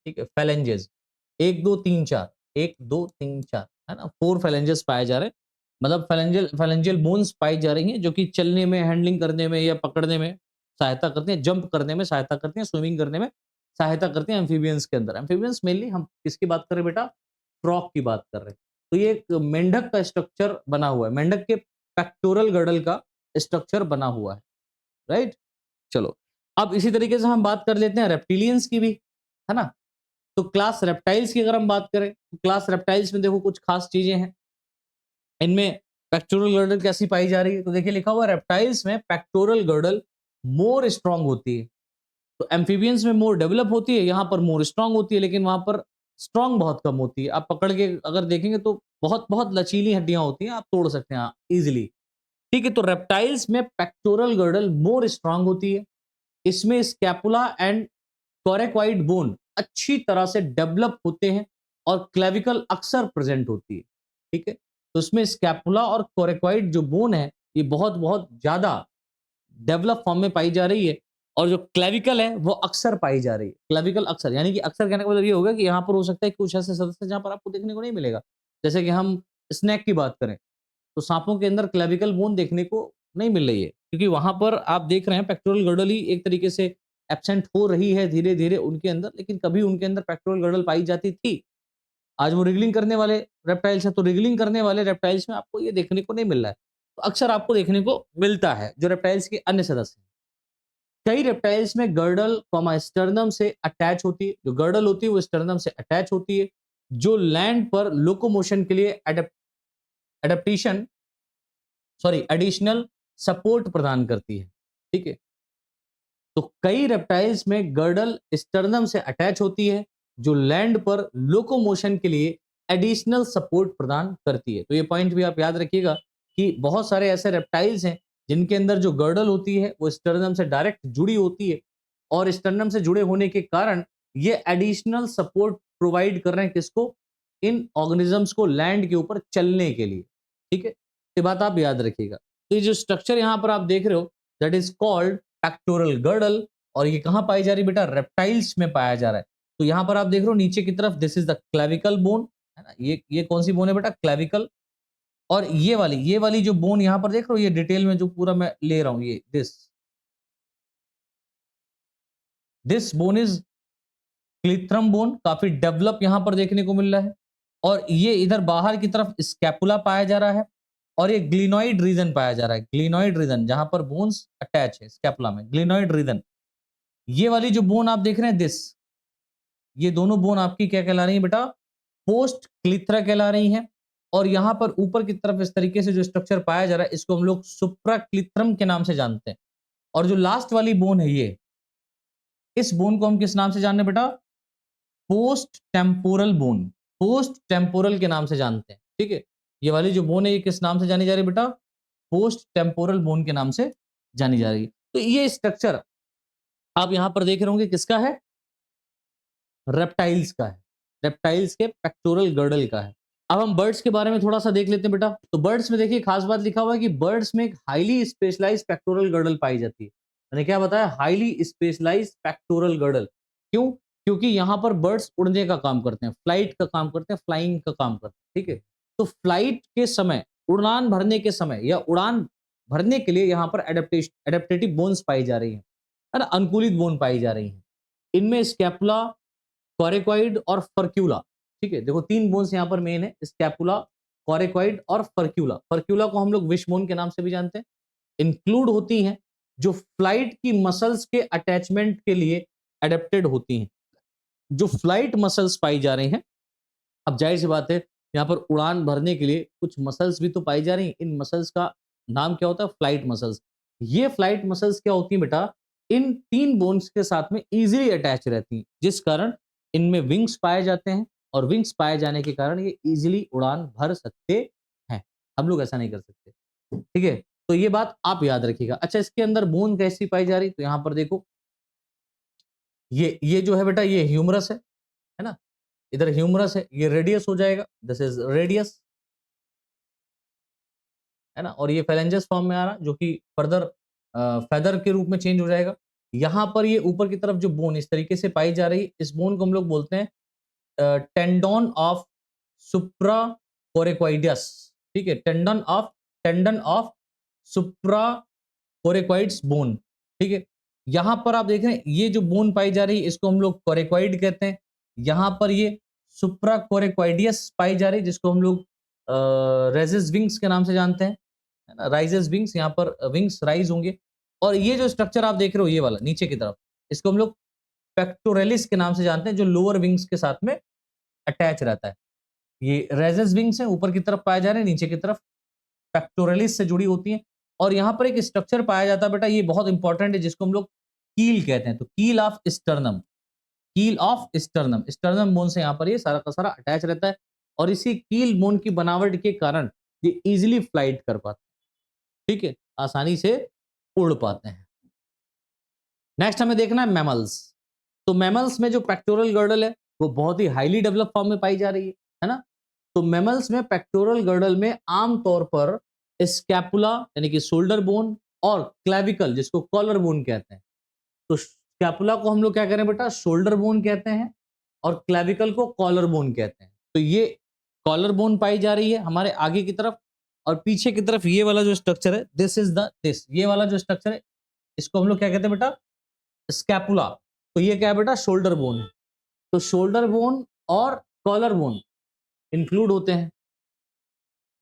ठीक है, फेलेंजेस 1 2 3 4, 1 2 3 4 है ना, 4 फेलेंजेस पाए जा रहे हैं। मतलब फेलेंजियल बोन्स पाई जा रही हैं जो कि चलने में, हैंडलिंग करने में या पकड़ने में सहायता करती हैं, जंप करने में सहायता करती हैं, स्विमिंग करने में सहायता करती हैं एम्फीबियंस के अंदर। एम्फीबियंस मेनली हम किसकी बात कर रहे हैं बेटा, फ्रॉग की बात कर रहे हैं। तो ये एक मेंढक का स्ट्रक्चर बना हुआ है, मेंढक के पेक्टोरल गर्डल का स्ट्रक्चर बना हुआ है, राइट। चलो अब इसी तरीके से हम बात कर लेते हैं रेप्टिलियंस की भी, है ना। तो क्लास रेप्टाइल्स की अगर हम बात करें तो क्लास रेप्टाइल्स में देखो कुछ खास चीजें हैं। इनमें पेक्टोरल गर्डल कैसी पाई जा रही है, तो देखिए लिखा हुआ रेप्टाइल्स में पेक्टोरल गर्डल मोर स्ट्रांग होती है। तो एम्फीबियंस में मोर डेवलप होती है, यहाँ पर मोर स्ट्रांग होती है, लेकिन वहां पर स्ट्रांग बहुत कम होती है। आप पकड़ के अगर देखेंगे तो बहुत बहुत लचीली हड्डियां होती हैं, आप तोड़ सकते हैं इजिली, ठीक है। तो रेप्टाइल्स में पेक्टोरल गर्डल मोर स्ट्रांग होती है, इसमें स्कैपुला एंड कोरेक्वाइड बोन अच्छी तरह से डेवलप होते हैं और क्लेविकल अक्सर प्रेजेंट होती है, ठीक है। तो उसमें स्कैपुला और कोरेक्वाइड जो बोन है ये बहुत बहुत ज्यादा डेवलप फॉर्म में पाई जा रही है। और जो क्लेविकल है वो अक्सर पाई जा रही है, क्लेविकल अक्सर, यानी कि अक्सर कहने का मतलब ये होगा कि यहाँ पर हो सकता है कि कुछ ऐसे सदस्य जहाँ पर आपको देखने को नहीं मिलेगा। जैसे कि हम स्नेक की बात करें तो सांपों के अंदर क्लेविकल बोन देखने को नहीं मिल रही है, क्योंकि वहां पर आप देख रहे हैं पेक्टोरल गर्डल ही एक तरीके से एब्सेंट हो रही है धीरे धीरे उनके अंदर, लेकिन कभी उनके अंदर पेक्टोरल गर्डल पाई जाती थी। आज वो रिगलिंग करने वाले रेप्टाइल्स हैं, तो रिगलिंग करने वाले रेप्टाइल्स में आपको ये देखने को नहीं मिल रहा है, तो अक्सर आपको देखने को मिलता है जो रेप्टाइल्स के अन्य सदस्य हैं। कई रेप्टाइल्स में गर्डल स्टर्नम से अटैच होती है, जो गर्डल होती है वो स्टर्नम से अटैच होती है, जो लैंड पर लोकोमोशन के लिए एडेप्टेशन सॉरी एडिशनल सपोर्ट प्रदान करती है, ठीक है। तो कई रेप्टाइल्स में गर्डल स्टर्नम से अटैच होती है, जो लैंड पर लोकोमोशन के लिए एडिशनल सपोर्ट प्रदान करती है। तो ये पॉइंट भी आप याद रखिएगा कि बहुत सारे ऐसे रेप्टाइल्स हैं जिनके अंदर जो गर्डल होती है वो स्टर्नम से डायरेक्ट जुड़ी होती है, और स्टर्नम से जुड़े होने के कारण ये एडिशनल सपोर्ट प्रोवाइड कर रहे हैं किसको, इन ऑर्गेनिजम्स को लैंड के ऊपर चलने के लिए, ठीक है। ये बात आप याद रखिएगा। तो ये जो स्ट्रक्चर यहाँ पर आप देख रहे हो that is called pectoral girdle, और ये कहाँ पाई जा रही है बेटा, रेप्टाइल्स में पाया जा रहा है। तो यहाँ पर आप देख रहे हो नीचे की तरफ this is the clavicle bone, है ना, ये कौन सी बोन है बेटा, क्लेविकल। और ये वाली जो बोन यहाँ पर देख रहे हो, ये डिटेल में जो पूरा मैं ले रहा हूँ, ये दिस बोन इज क्लिथ्रम बोन, काफी डेवलप यहां पर देखने को मिल रहा है। और ये इधर बाहर की तरफ स्कैपुला पाया जा रहा है, और ये ग्लिनॉइड रीजन पाया जा रहा है, ग्लिनॉइड रीजन जहां पर बोन्स अटैच है स्कैपुला में, ग्लिनॉइड रीजन। ये वाली जो बोन आप देख रहे हैं ये दोनों बोन आपकी क्या कहला रही है बेटा, पोस्ट क्लिथ्रा कहला रही हैं। और यहां पर ऊपर की तरफ इस तरीके से जो स्ट्रक्चर पाया जा रहा है इसको हम लोग सुप्रा क्लिथ्रम के नाम से जानते हैं। और जो लास्ट वाली बोन है ये, इस बोन को हम किस नाम से जानते हैं बेटा, post temporal bone, post temporal के नाम से जानते हैं, ठीक है। ये वाली जो बोन है ये किस नाम से जानी जा रही है बेटा, पोस्ट टेम्पोरल बोन के नाम से जानी जा रही है। तो ये स्ट्रक्चर आप यहां पर देख रहे होंगे किसका है, रेप्टाइल्स का है, रेप्टाइल्स के पेक्टोरल गर्डल का है। अब हम बर्ड्स के बारे में थोड़ा सा देख लेते हैं बेटा। तो बर्ड्स में देखिए खास बात लिखा हुआ है कि बर्ड्स में एक हाईली स्पेशलाइज पेक्टोरल गर्डल पाई जाती है। मैंने क्या बताया, हाईली स्पेशलाइज पेक्टोरल गर्डल। क्यों, क्योंकि यहाँ पर बर्ड्स उड़ने का काम करते हैं, फ्लाइट का काम करते हैं, फ्लाइंग का काम करते हैं, ठीक है। तो फ्लाइट के समय, उड़ान भरने के समय या उड़ान भरने के लिए यहाँ पर एडेप्टेटिव बोन्स पाई जा रही है ना, अनुकूलित बोन पाई जा रही हैं। इनमें स्कैपुला, कोरेक्वाइड और फर्क्यूला, ठीक है। देखो 3 बोन्स यहाँ पर मेन है, स्कैपुला, कोरेक्वाइड और फर्क्यूला। फर्क्यूला को हम लोग विश बोन के नाम से भी जानते हैं। इंक्लूड होती हैं जो फ्लाइट की मसल्स के अटैचमेंट के लिए एडेप्टेड होती हैं। जो फ्लाइट मसल्स पाई जा रही हैं, अब जाहिर सी बात है यहाँ पर उड़ान भरने के लिए कुछ मसल्स भी तो पाई जा रही हैं। इन मसल्स का नाम क्या होता है? Flight muscles. ये फ्लाइट मसल्स क्या होती हैं बेटा? इन 3 बोन्स के साथ में इजीली अटैच रहती हैं, जिस कारण इनमें विंग्स पाए जाते हैं और विंग्स पाए जाने के कारण ये इजीली उड़ान भर सकते हैं। हम लोग ऐसा नहीं कर सकते, ठीक है। तो ये बात आप याद रखिएगा। अच्छा, इसके अंदर बोन कैसी पाई जा रही? तो यहाँ पर देखो, ये जो है बेटा, ये ह्यूमरस है ना, इधर ह्यूमरस है, ये रेडियस हो जाएगा, दिस इज रेडियस, है ना, और ये फेलेंजस फॉर्म में आ रहा, जो कि फर्दर फेदर के रूप में चेंज हो जाएगा। यहाँ पर ये ऊपर की तरफ जो बोन इस तरीके से पाई जा रही, इस बोन को हम लोग बोलते हैं टेंडन ऑफ सुप्रा कोरेक्वाइडस, ठीक है, टेंडन ऑफ सुप्रा कोरेक्वाइड्स बोन, ठीक है। यहाँ पर आप देख रहे हैं ये जो बोन पाई जा रही है इसको हम लोग कोरेक्वाइड कहते हैं। यहाँ पर ये सुप्रा कोरेक्वाइडियस पाई जा रही है जिसको हम लोग रेजिस विंग्स के नाम से जानते हैं, है ना, राइजेस विंग्स, यहाँ पर विंग्स राइज होंगे। और ये जो स्ट्रक्चर आप देख रहे हो ये वाला नीचे की तरफ, इसको हम लोग पेक्टोरेलिस के नाम से जानते हैं, जो लोअर विंग्स के साथ में अटैच रहता है। ये रेजेस विंग्स हैं, ऊपर की तरफ पाए जा रहे हैं, नीचे की तरफ पेक्टोरेलिस से जुड़ी होती हैं। और यहाँ पर एक स्ट्रक्चर पाया जाता है बेटा, ये बहुत इंपॉर्टेंट है, जिसको हम लोग कील कहते हैं। तो कील ऑफ स्टर्नम, कील ऑफ स्टर्नम, स्टर्नम बोन से यहाँ पर ये सारा का सारा अटैच रहता है। और इसी कील बोन की बनावट के कारण ये इजीली फ्लाइट कर पाते हैं, ठीक है, आसानी से उड़ पाते हैं। नेक्स्ट हमें देखना है मैमल्स। तो मैमल्स में जो पेक्टोरल गर्डल है वो बहुत ही हाईली डेवलप फॉर्म में पाई जा रही है ना। तो मैमल्स में पेक्टोरल गर्डल में आमतौर पर स्कैपुला यानी कि शोल्डर बोन और क्लेविकल जिसको कॉलर बोन कहते हैं। तो स्कैपुला को हम लोग क्या करें बेटा? शोल्डर बोन कहते हैं, और क्लेविकल को कॉलर बोन कहते हैं। तो ये कॉलर बोन पाई जा रही है हमारे आगे की तरफ, और पीछे की तरफ ये वाला जो स्ट्रक्चर है दिस ये वाला जो स्ट्रक्चर है इसको हम लोग क्या कहते हैं बेटा? स्कैपुला। तो ये क्या है बेटा? शोल्डर बोन है। तो शोल्डर बोन और कॉलर बोन इंक्लूड होते हैं।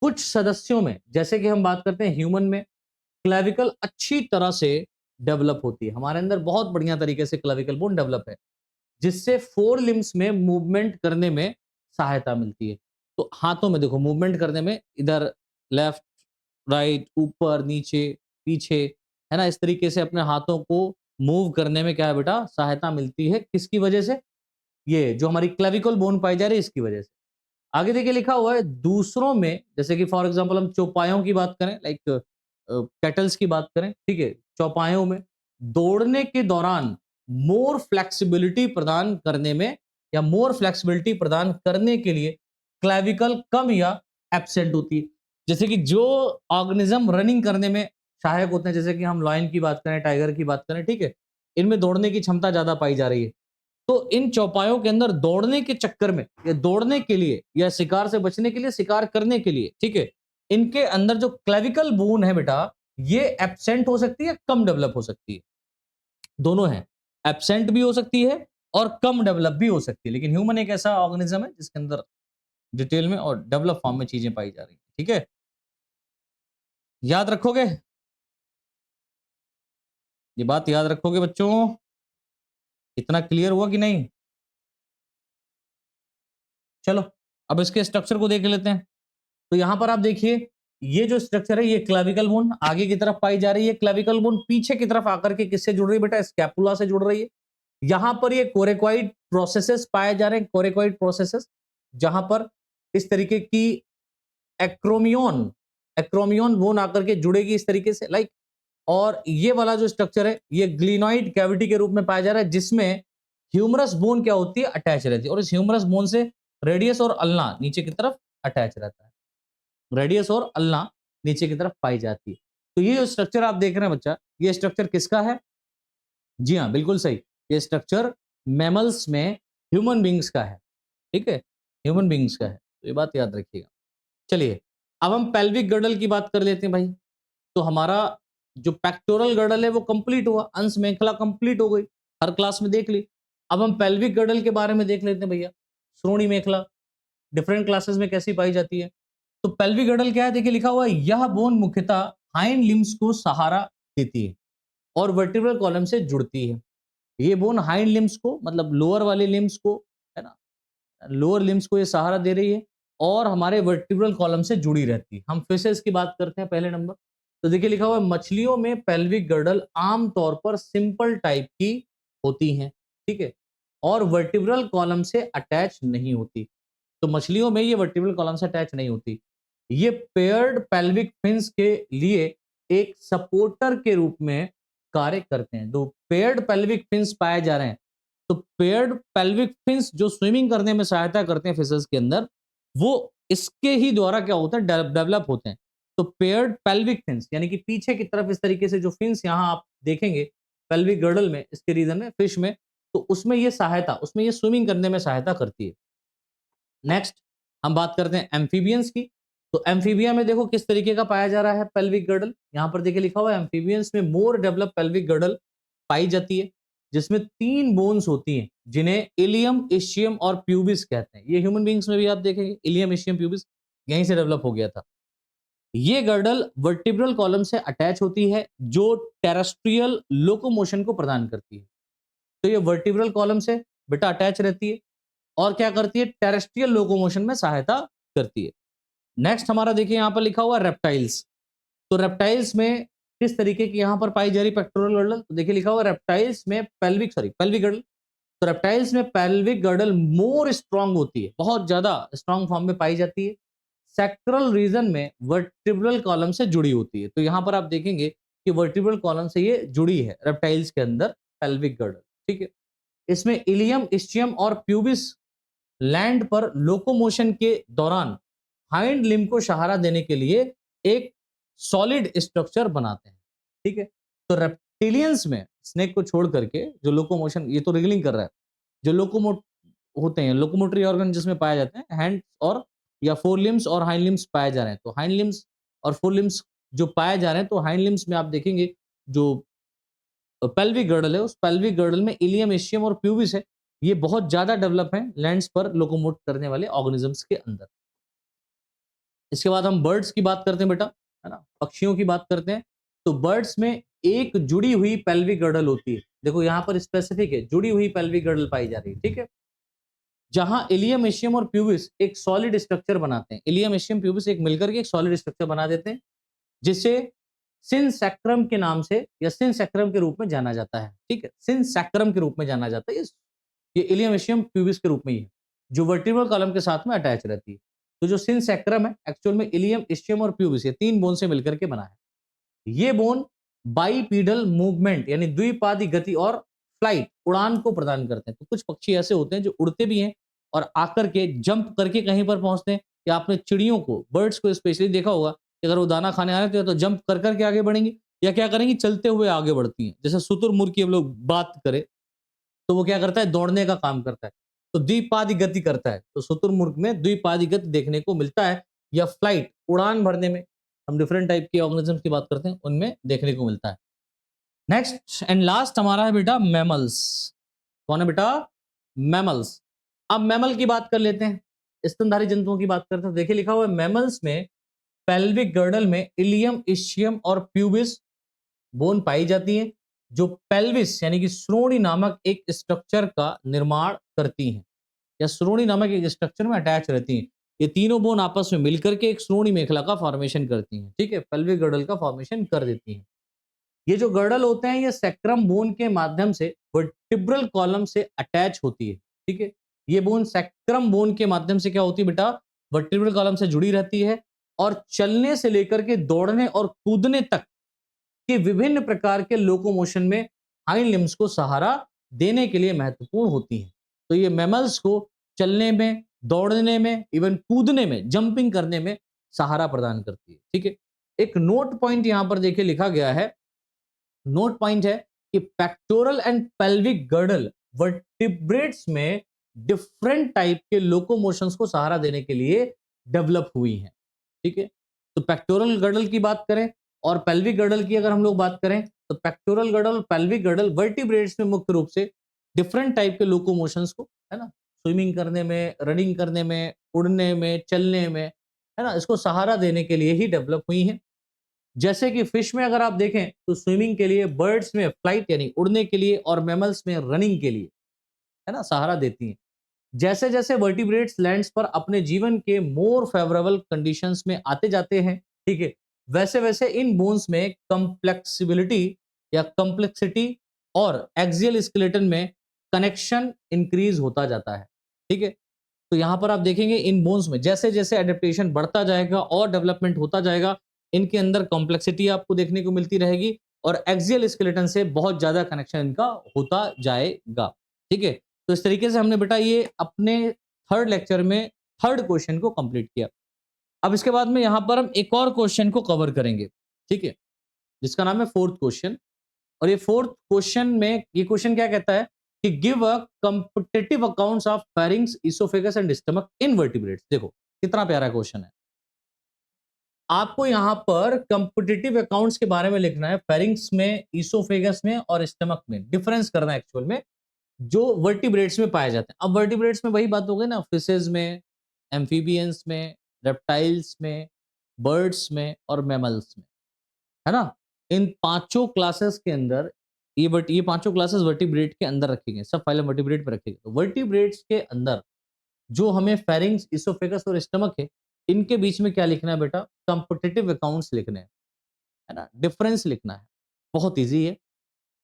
कुछ सदस्यों में, जैसे कि हम बात करते हैं ह्यूमन में, क्लेविकल अच्छी तरह से डेवलप होती है। हमारे अंदर बहुत बढ़िया तरीके से क्लेविकल बोन डेवलप है, जिससे 4 लिम्स में मूवमेंट करने में सहायता मिलती है। तो हाथों में देखो मूवमेंट करने में, इधर लेफ्ट राइट, ऊपर नीचे पीछे, है ना, इस तरीके से अपने हाथों को मूव करने में क्या है बेटा? सहायता मिलती है। किसकी वजह से? ये जो हमारी क्लेविकल बोन पाई जा रही है इसकी वजह से। आगे देखिए लिखा हुआ है दूसरों में, जैसे कि फॉर एग्जांपल हम चौपायों की बात करें, लाइक कैटल्स की बात करें, ठीक है, चौपायों में दौड़ने के दौरान मोर फ्लेक्सिबिलिटी प्रदान करने में या मोर फ्लेक्सिबिलिटी प्रदान करने के लिए क्लेविकल कम या एब्सेंट होती है। जैसे कि जो ऑर्गेनिज्म रनिंग करने में सहायक होते हैं, जैसे कि हम लायन की बात करें, टाइगर की बात करें, ठीक है, इनमें दौड़ने की क्षमता ज्यादा पाई जा रही है। तो इन चौपायों के अंदर दौड़ने के चक्कर में या दौड़ने के लिए या शिकार से बचने के लिए, शिकार करने के लिए, ठीक है, इनके अंदर जो क्लेविकल बोन है बेटा, ये एब्सेंट हो सकती है, कम डेवलप हो सकती है, दोनों है, एब्सेंट भी हो सकती है और कम डेवलप भी हो सकती है। लेकिन ह्यूमन एक ऐसा ऑर्गेनिज्म है जिसके अंदर डिटेल में और डेवलप फॉर्म में चीजें पाई जा रही है, ठीक है, याद रखोगे? ये बात याद रखोगे बच्चों? इतना क्लियर हुआ कि नहीं? चलो अब इसके स्ट्रक्चर को देख लेते हैं। तो यहां पर आप देखिए, ये जो स्ट्रक्चर है ये क्लेविकल बोन आगे की तरफ पाई जा रही है, क्लेविकल बोन पीछे की तरफ आकर के किससे जुड़ रही है बेटा? स्कैपुला से जुड़ रही है। यहां पर ये कोरेक्वाइड प्रोसेसेस पाए जा रहे हैं, कोरेक्वाइड प्रोसेसेस, जहां पर इस तरीके की एक्रोमियन एक्रोमियन बोन आकर के जुड़ेगी इस तरीके से, लाइक। और ये वाला जो स्ट्रक्चर है ये ग्लिनोइड कैविटी के रूप में पाया जा रहा है, जिसमें ह्यूमरस बोन क्या होती है? अटैच रहती है। और इस ह्यूमरस बोन से रेडियस और अल्ना नीचे की तरफ अटैच रहता है, रेडियस और अल्ना नीचे की तरफ पाई जाती है। तो ये जो स्ट्रक्चर आप देख रहे हैं बच्चा, ये स्ट्रक्चर किसका है? जी हाँ, बिल्कुल सही, ये स्ट्रक्चर मैमल्स में ह्यूमन बींग्स का है, ठीक है, ह्यूमन बींग्स का है। तो ये बात याद रखिएगा। चलिए, अब हम पेल्विक गर्डल की बात कर लेते हैं भाई। तो हमारा जो पेक्टोरल गर्डल है वो कंप्लीट हुआ, अंश मेखला कंप्लीट हो गई, हर क्लास में देख ली। अब हम पेल्विक गर्डल के बारे में देख लेते हैं भैया। श्रोणि मेखला डिफरेंट क्लासेस में कैसी पाई जाती है। तो पेल्विक गर्डल क्या है, देखिए लिखा हुआ है, यह बोन मुख्यतः हाइंड लिम्स को सहारा देती है और वर्टिब्रल कॉलम से जुड़ती है। ये बोन हाइंड लिम्स को, मतलब लोअर वाले लिम्स को, है ना, लोअर लिम्स को ये सहारा दे रही है और हमारे वर्टिब्रल कॉलम से जुड़ी रहती है। हम फिशेस की बात करते हैं पहले नंबर। तो देखिए लिखा हुआ है, मछलियों में पेल्विक गर्डल आमतौर पर सिंपल टाइप की होती हैं, ठीक है, और वर्टिब्रल कॉलम से अटैच नहीं होती। तो मछलियों में ये वर्टिब्रल कॉलम से अटैच नहीं होती। ये पेयर्ड पेल्विक फिन्स के लिए एक सपोर्टर के रूप में कार्य करते हैं। दो पेयर्ड पेल्विक फिन्स पाए जा रहे हैं। तो पेयर्ड पेल्विक फिन्स जो स्विमिंग करने में सहायता करते हैं फिशेस के अंदर, वो इसके ही द्वारा क्या होता है, डेवलप होते हैं। तो पेयर्ड पेल्विक फिन्स यानी कि पीछे की तरफ इस तरीके से जो फिन्स यहां आप देखेंगे पेल्विक गर्डल में, इसके रीजन में, फिश में, तो उसमें ये सहायता, उसमें ये स्विमिंग करने में सहायता करती है। नेक्स्ट हम बात करते हैं एम्फीबियंस की। तो एम्फीबिया में देखो किस तरीके का पाया जा रहा है पेल्विक गर्डल। यहां पर देखिए लिखा हुआ है, एम्फीबियंस में मोर डेवलप पेल्विक गर्डल पाई जाती है, जिसमें 3 बोन्स होती हैं, जिन्हें इलियम, इस्चियम और प्यूबिस कहते हैं। ये ह्यूमन बींग्स में भी आप देखेंगे, इलियम, इस्चियम, प्यूबिस यहीं से डेवलप हो गया था। ये गर्डल वर्टिब्रल कॉलम से अटैच होती है, जो टेरेस्ट्रियल लोकोमोशन को प्रदान करती है। तो ये वर्टिब्रल कॉलम से बेटा अटैच रहती है और क्या करती है, टेरेस्ट्रियल लोकोमोशन में सहायता करती है। नेक्स्ट हमारा देखिए यहां पर लिखा हुआ रेप्टाइल्स। तो रेप्टाइल्स में किस तरीके की यहां पर पाई जा रही पेक्टोरल गर्डल, तो देखिए लिखा हुआ रेप्टाइल्स में पेल्विक गर्डल। तो रेप्टाइल्स में पेल्विक गर्डल मोर स्ट्रांग होती है, बहुत ज्यादा स्ट्रांग फॉर्म में पाई जाती है। सैक्रल रीजन में वर्टिब्रल कॉलम से जुड़ी होती है। तो यहां पर आप देखेंगे कि वर्टिब्रल कॉलम से ये जुड़ी है रेप्टाइल्स के अंदर पेल्विक गर्डल, ठीक है। इसमें इलियम, इस्चियम और प्यूबिस लैंड पर लोकोमोशन के दौरान हाइंड लिम्ब को सहारा देने के लिए एक सॉलिड स्ट्रक्चर बनाते हैं, ठीक है। तो रेप्टिलियंस में स्नेक को छोड़ करके जो लोकोमोशन, ये तो रिगलिंग कर रहा है, जो लोकोमोट होते हैं, लोकोमोटरी ऑर्गन जिसमें पाए जाते हैं हैंड और या फोर लिम्स और हाइंड लिम्स पाए जा रहे हैं। तो हाइंड लिम्स और फोर लिम्स जो पाए जा रहे हैं, तो हाइंड लिम्स में आप देखेंगे जो पेल्विक गर्डल है, उस पेल्विक गर्डल में इलियम, इस्चियम और प्यूबिस है। ये बहुत ज्यादा डेवलप है लैंड्स पर लोकोमोट करने वाले ऑर्गेनिजम्स के अंदर। इसके बाद हम बर्ड्स की बात करते हैं बेटा, है ना, पक्षियों की बात करते हैं। तो बर्ड्स में एक जुड़ी हुई पेल्विक गर्डल होती है। देखो यहाँ पर स्पेसिफिक है, जुड़ी हुई पेल्विक गर्डल पाई जा रही है, ठीक है। जहां इलियम, इस्चियम और प्यूबिस एक सॉलिड स्ट्रक्चर बनाते हैं। इलियम, इस्चियम, प्यूबिस एक मिलकर के एक सॉलिड स्ट्रक्चर बना देते हैं, जिसे सिनसैक्रम के नाम से या सिनसैक्रम के रूप में जाना जाता है, ठीक है। सिनसैक्रम के रूप में जाना जाता है। ये इलियम, इस्चियम, प्यूबिस के रूप में ही है, जो वर्टिब्रल कॉलम के साथ में अटैच रहती है। तो जो सिनसैक्रम है एक्चुअल में इलियम, इस्चियम और प्यूबिस, ये 3 बोन से मिलकर के बना है। ये बोन बाइपीडल मूवमेंट यानी द्विपादी गति और फ्लाइट, उड़ान को प्रदान करते हैं। तो कुछ पक्षी ऐसे होते हैं जो उड़ते भी हैं और आकर के जंप करके कहीं पर पहुंचते हैं। या आपने चिड़ियों को, बर्ड्स को स्पेशली देखा होगा कि अगर वो दाना खाने आ रहे थे तो जंप कर करके आगे बढ़ेंगी, या क्या करेंगी, चलते हुए आगे बढ़ती हैं। जैसे शुतुरमुर्ग की हम लोग बात करें तो वो क्या करता है, दौड़ने का काम करता है, तो द्विपादी गति करता है। तो शुतुरमुर्ग में द्विपादी गति देखने को मिलता है, या फ्लाइट, उड़ान भरने में हम डिफरेंट टाइप के ऑर्गेनिज्म की बात करते हैं, उनमें देखने को मिलता है। नेक्स्ट एंड लास्ट हमारा है बेटा मैमल्स। कौन है बेटा, मैमल्स। अब मैमल की बात कर लेते हैं, स्तनधारी जंतुओं की बात करते हैं। देखिए लिखा हुआ है, मैमल्स में पेल्विक गर्डल में इलियम, इस्चियम और प्यूबिस बोन पाई जाती है, जो पेल्विस यानी कि श्रोणि नामक एक स्ट्रक्चर का निर्माण करती हैं, या श्रोणि नामक एक स्ट्रक्चर में अटैच रहती हैं। ये तीनों बोन आपस में मिलकर के एक श्रोणि मेखला का फॉर्मेशन करती हैं, ठीक है, पेल्विक गर्डल का फॉर्मेशन कर देती हैं। ये जो गर्डल होते हैं, ये सैक्रम बोन के माध्यम से वर्टिब्रल कॉलम से अटैच होती है, ठीक है। ये बोन सैक्रम बोन के माध्यम से क्या होती है बेटा, वर्टिब्रल कॉलम से जुड़ी रहती है और चलने से लेकर के दौड़ने और कूदने तक कि विभिन्न प्रकार के लोकोमोशन में हाइंड लिम्स को सहारा देने के लिए महत्वपूर्ण होती हैं। तो ये मैमल्स को चलने में, दौड़ने में, इवन कूदने में, जंपिंग करने में सहारा प्रदान करती है, ठीक है। एक नोट पॉइंट यहां पर देखिए लिखा गया है, नोट पॉइंट है कि pectoral and pelvic girdle vertebrates में डिफरेंट टाइप के लोकोमोशंस को सहारा देने के लिए डेवलप हुई हैं। ठीक है। तो पेक्टोरल गर्डल की बात करें और पेल्विक गर्डल की अगर हम लोग बात करें, तो पेक्टोरल गर्डल और पेल्विक गर्डल वर्टिब्रेट्स में मुख्य रूप से डिफरेंट टाइप के लोकोमोशंस को, है ना, स्विमिंग करने में, रनिंग करने में, उड़ने में, चलने में, है ना, इसको सहारा देने के लिए ही डेवलप हुई हैं। जैसे कि फिश में अगर आप देखें तो स्विमिंग के लिए, बर्ड्स में फ्लाइट यानी उड़ने के लिए, और मैमल्स में रनिंग के लिए, है ना, सहारा देती हैं। जैसे जैसे वर्टिब्रेट्स लैंड्स पर अपने जीवन के मोर फेवरेबल कंडीशंस में आते जाते हैं, ठीक है, वैसे वैसे इन बोन्स में कम्प्लेक्सिबिलिटी या कम्प्लेक्सिटी और एक्सियल स्केलेटन में कनेक्शन इंक्रीज होता जाता है, ठीक है। तो यहां पर आप देखेंगे इन बोन्स में जैसे जैसे एडेप्टेशन बढ़ता जाएगा और डेवलपमेंट होता जाएगा, इनके अंदर कॉम्प्लेक्सिटी आपको देखने को मिलती रहेगी और एक्सियल स्केलेटन से बहुत ज्यादा कनेक्शन इनका होता जाएगा, ठीक है। तो इस तरीके से हमने बेटा ये अपने थर्ड लेक्चर में थर्ड क्वेश्चन को कंप्लीट किया। अब इसके बाद में यहां पर हम एक और क्वेश्चन को कवर करेंगे, ठीक है, जिसका नाम है फोर्थ क्वेश्चन। और ये फोर्थ क्वेश्चन में ये क्वेश्चन क्या कहता है कि give a competitive accounts of pharynx, oesophagus and stomach in vertebrates. देखो कितना प्यारा क्वेश्चन है। आपको यहां पर कंपटीटिव अकाउंट्स के बारे में लिखना है, फेरिंग्स में, इसोफेगस में और स्टमक में डिफरेंस करना है एक्चुअल में, जो वर्टिब्रेट्स में पाए जाते हैं। अब वर्टिब्रेट्स में वही बात हो गई ना, फिशेज में, एम्फीबियंस में, रेप्टाइल्स में, बर्ड्स में और मैमल्स में, है ना। इन पांचों क्लासेस के अंदर ये पांचों क्लासेस वर्टिब्रेट के अंदर रखे गए, सब फाइलम वर्टिब्रेट पर रखे गए। तो वर्टिब्रेट्स के अंदर जो हमें फेरिंग्स, इसोफेगस और स्टमक है, इनके बीच में क्या लिखना है बेटा, कंपटीटिव अकाउंट्स लिखने हैं, है ना, डिफरेंस लिखना है। बहुत ईजी है,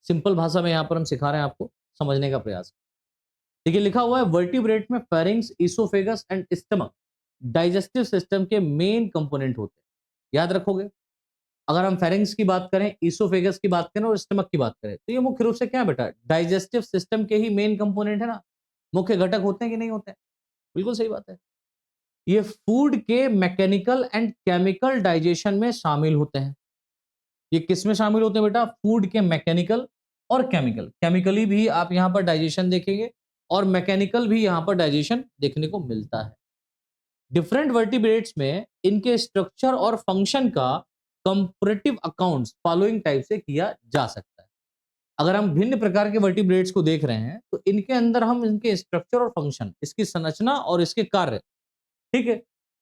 सिंपल भाषा में यहां पर हम सिखा रहे हैं आपको, समझने का प्रयास। देखिए लिखा हुआ है वर्टिब्रेट में pharynx, oesophagus and stomach digestive system के मेन कंपोनेंट होते हैं। याद रखोगे, अगर हम फेरिंग्स की बात करें, इसोफेगस की बात करें और स्टमक की बात करें, तो ये मुख्य रूप से क्या है बेटा, डाइजेस्टिव सिस्टम के ही मेन कंपोनेंट है ना, मुख्य घटक होते हैं कि नहीं होते हैं? बिल्कुल सही बात है। ये फूड के मैकेनिकल एंड केमिकल डाइजेशन में शामिल होते हैं। ये किस में शामिल होते हैं बेटा, फूड के मैकेनिकल और केमिकल, केमिकली भी आप यहां पर डाइजेशन देखेंगे और मैकेनिकल भी यहां पर डाइजेशन देखने को मिलता है। डिफरेंट वर्टिब्रेट्स में इनके स्ट्रक्चर और फंक्शन का कंपैरेटिव अकाउंट्स फॉलोइंग टाइप से किया जा सकता है। अगर हम भिन्न प्रकार के वर्टिब्रेट्स को देख रहे हैं तो इनके अंदर हम इनके स्ट्रक्चर और फंक्शन, इसकी संरचना और इसके कार्य, ठीक है,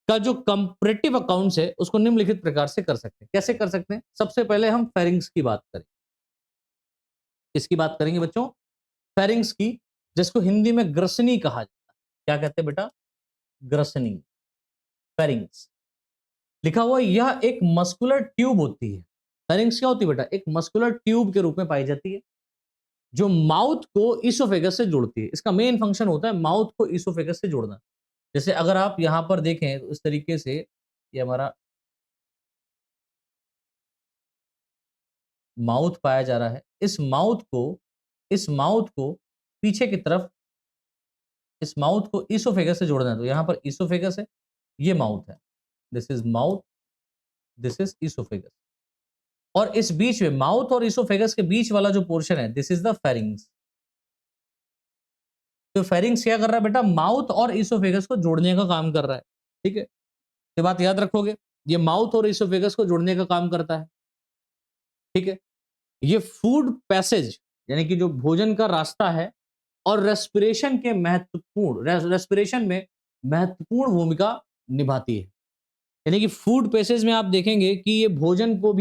का जो कंपैरेटिव अकाउंट्स है उसको निम्नलिखित प्रकार से कर सकते हैं। कैसे कर सकते हैं? सबसे पहले हम फेरिंग्स की बात करें। किसकी बात करेंगे बच्चों? फेरिंग्स की, जिसको हिंदी में ग्रसनी कहा जाता है। क्या कहते हैं बेटा? ग्रसनी, फेरिंग्स। लिखा हुआ यह एक मस्कुलर ट्यूब होती है। फेरिंग्स क्या होती है बेटा? एक मस्कुलर ट्यूब के रूप में पाई जाती है जो माउथ को इसोफेगस से जोड़ती है। इसका मेन फंक्शन होता है माउथ को इसोफेगस से जोड़ना। जैसे अगर आप यहां पर देखें तो इस तरीके से ये हमारा माउथ पाया जा रहा है। इस माउथ को पीछे की तरफ, इस माउथ को इसोफेगस से जोड़ना है। तो यहां पर इसोफेगस है, ये माउथ है, this is mouth, this is oesophagus. और इस बीच में माउथ और इसोफेगस के बीच वाला जो पोर्शन है, दिस इज द फेरिंग्स। तो फेरिंग्स क्या कर रहा है बेटा? माउथ और इसोफेगस को जोड़ने का काम कर रहा है, ठीक है। ये बात याद रखोगे, ये माउथ और इसोफेगस को जोड़ने का काम करता है, ठीक है। ये फूड पैसेज यानी कि जो भोजन का रास्ता है और रेस्पिरेशन में महत्वपूर्ण भूमिका निभाती है। यानी कि फूड पैसेज में आप देखेंगे कि ये भोजन को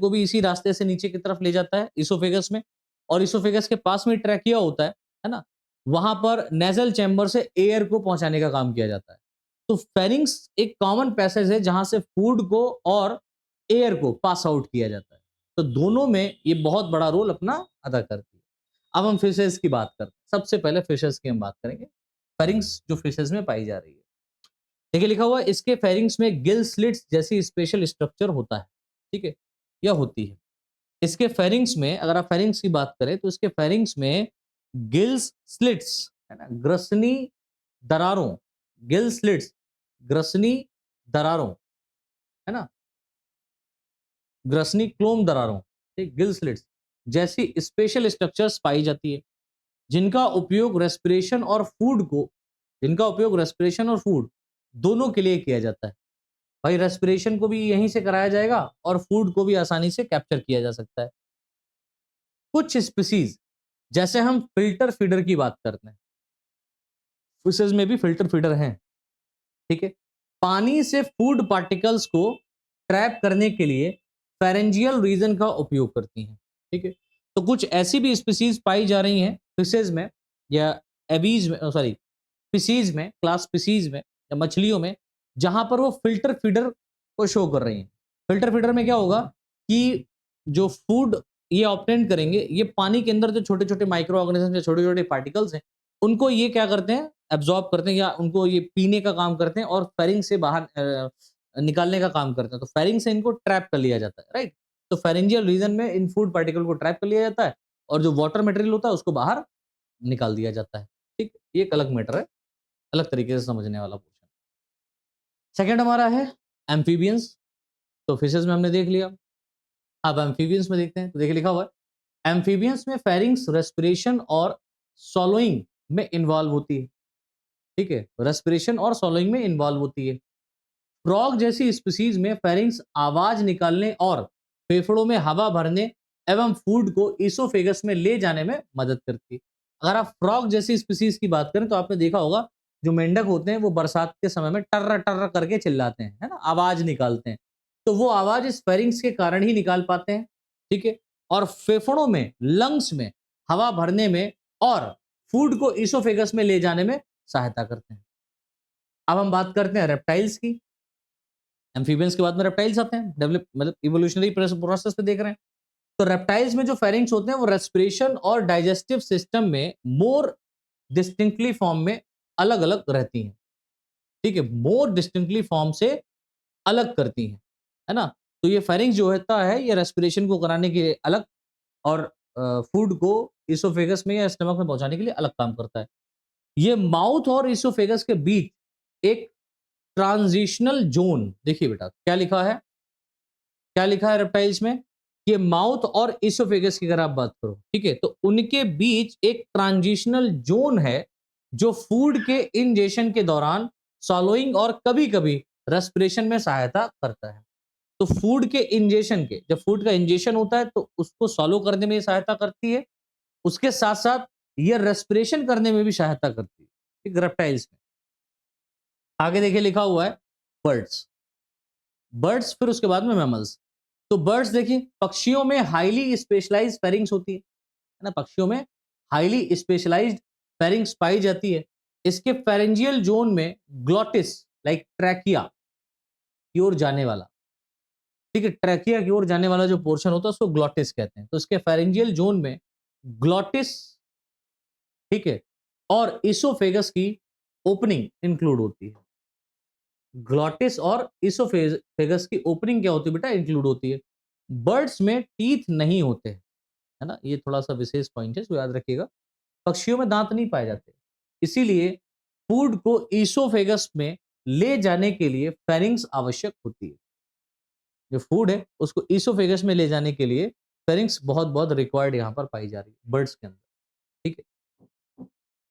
भी इसी रास्ते से नीचे की तरफ ले जाता है, इसोफेगस में। और इसोफेगस के पास में ट्रैकिया होता है ना, वहां पर नेजल चैम्बर से एयर को पहुंचाने का काम किया जाता है। तो फेरिंग्स एक कॉमन पैसेज है जहां से फूड को और एयर को पास आउट किया जाता है। तो दोनों में ये बहुत बड़ा रोल अपना अदा करती है। अब हम फिशेस की बात करते हैं। सबसे पहले फिशेस की हम बात करेंगे, फेरिंग्स जो फिशेस में पाई जा रही है। देखिए लिखा हुआ है इसके फेरिंग्स में गिल स्लिट्स जैसी स्पेशल स्ट्रक्चर होता है, ठीक है, यह होती है। इसके फेरिंग्स में, अगर आप फेरिंग्स की बात करें तो इसके फेरिंग्स में गिल्स स्लिट्स, है ना, ग्रसनी दरारों, गिल स्लिट्स, ग्रसनी दरारों, है ना, ग्रसनी क्लोम दरारों, ठीक, गिल स्लिट्स जैसी स्पेशल स्ट्रक्चर्स पाई जाती है, जिनका उपयोग रेस्पिरेशन और फूड दोनों के लिए किया जाता है। भाई रेस्पिरेशन को भी यहीं से कराया जाएगा और फूड को भी आसानी से कैप्चर किया जा सकता है। कुछ स्पीसीज जैसे हम फिल्टर फीडर की बात करते हैं, फिशेज में भी फिल्टर फीडर हैं, ठीक है। पानी से फूड पार्टिकल्स को ट्रैप करने के लिए फेरेंजियल रीजन का उपयोग करती हैं, ठीक है। तो कुछ ऐसी भी स्पीसीज पाई जा रही हैं फिशेज में या एबीज में, सॉरी स्पीसीज में, क्लास स्पीसीज में या मछलियों में, जहां पर वो फिल्टर फीडर को शो कर रही हैं। फिल्टर फीडर में क्या होगा कि जो फूड ये ऑब्टेन करेंगे, ये पानी के अंदर जो छोटे छोटे माइक्रो ऑर्गेनिज्म या छोटे छोटे पार्टिकल्स हैं, उनको ये क्या करते हैं, एब्जॉर्ब करते हैं या उनको ये पीने का काम करते हैं और फेरिंग से बाहर निकालने का काम करते हैं। तो फेरिंग से इनको ट्रैप कर लिया जाता है, राइट। तो फेरेंजियल रीजन में इन फूड पार्टिकल को ट्रैप कर लिया जाता है और जो वाटर मटेरियल होता है उसको बाहर निकाल दिया जाता है, ठीक। ये एक अलग मैटर है, अलग तरीके से समझने वाला पोर्शन। सेकंड हमारा है एम्फीबियंस। तो फिशेज में हमने देख लिया, अब एम्फीबियंस में देखते हैं। तो देखिए लिखा हुआ है एम्फीबियंस में फेरिंग्स रेस्पिरेशन और सॉलोइंग में इन्वॉल्व होती है, ठीक है। रेस्पिरेशन और सॉलोइंग में इन्वॉल्व होती है। फ्रॉग जैसी स्पीसीज में फेरिंग्स आवाज निकालने और फेफड़ों में हवा भरने एवं फूड को ईसोफेगस में ले जाने में मदद करती है। अगर आप फ्रॉग जैसी स्पीसीज की बात करें तो आपने देखा होगा जो मेंढक होते हैं वो बरसात के समय में टर्र टर्र करके चिल्लाते हैं, है ना, आवाज निकालते हैं। तो वो आवाज इस फेरिंग्स के कारण ही निकाल पाते हैं, ठीक है। और फेफड़ों में, लंग्स में हवा भरने में और फूड को ईसोफेगस में ले जाने में सहायता करते हैं। अब हम बात करते हैं रेप्टाइल्स की। एम्फीबियंस के बाद में रेप्टाइल्स आते हैं, डेवलप मतलब इवोल्यूशनरी प्रोसेस पे देख रहे हैं। तो रेप्टाइल्स में जो फेरिंग्स होते हैं वो रेस्पिरेशन और डाइजेस्टिव सिस्टम में मोर डिस्टिंक्टली फॉर्म में अलग अलग रहती हैं, ठीक है। मोर डिस्टिंक्टली फॉर्म से अलग करती हैं, है ना। तो ये फेरिंग्स जो होता है ये रेस्पिरेशन को कराने के लिए अलग और फूड को इसोफेगस में या स्टमक में पहुंचाने के लिए अलग काम करता है। ये माउथ और इसोफेगस के बीच एक ट्रांजिशनल जोन, देखिए बेटा क्या लिखा है, क्या लिखा है रेप्टाइल्स में, ये माउथ और इसोफेगस की अगर आप बात करो, ठीक है, तो उनके बीच एक ट्रांजिशनल जोन है जो फूड के इंजेशन के दौरान सॉलोइंग और कभी कभी रेस्पिरेशन में सहायता करता है। तो फूड के इंजेशन के, जब फूड का इंजेशन होता है तो उसको सॉलो करने में सहायता करती है, उसके साथ साथ ये रेस्पिरेशन करने में भी सहायता करती है, ठीक, रेप्टाइल्स में। आगे देखिए लिखा हुआ है बर्ड्स। बर्ड्स फिर उसके बाद में मैमल्स। तो बर्ड्स देखिए, पक्षियों में हाईली स्पेशलाइज्ड फेरिंग्स होती है ना, पक्षियों में हाईली स्पेशलाइज्ड फेरिंग्स पाई जाती है। इसके फेरेंजियल जोन में ग्लॉटिस लाइक ट्रैकिया की ओर जाने वाला, ठीक है, ट्रैकिया की ओर जाने वाला जो पोर्शन होता है उसको ग्लॉटिस कहते हैं। तो इसके फेरेंजियल जोन में ग्लॉटिस, ठीक है, और इसोफेगस की ओपनिंग इंक्लूड होती है। ग्लॉटिस और इसोफेगस की ओपनिंग क्या होती है बेटा, इंक्लूड होती है। बर्ड्स में टीथ नहीं होते हैं, है ना, ये थोड़ा सा विशेष पॉइंट है, इसको याद रखिएगा। पक्षियों में दांत नहीं पाए जाते, इसीलिए फूड को ईसोफेगस में ले जाने के लिए फेरिंग्स आवश्यक होती है। जो फूड है उसको ईसोफेगस में ले जाने के लिए फेरिंग्स बहुत बहुत रिक्वायर्ड यहाँ पर पाई जा रही है बर्ड्स के अंदर, ठीक है।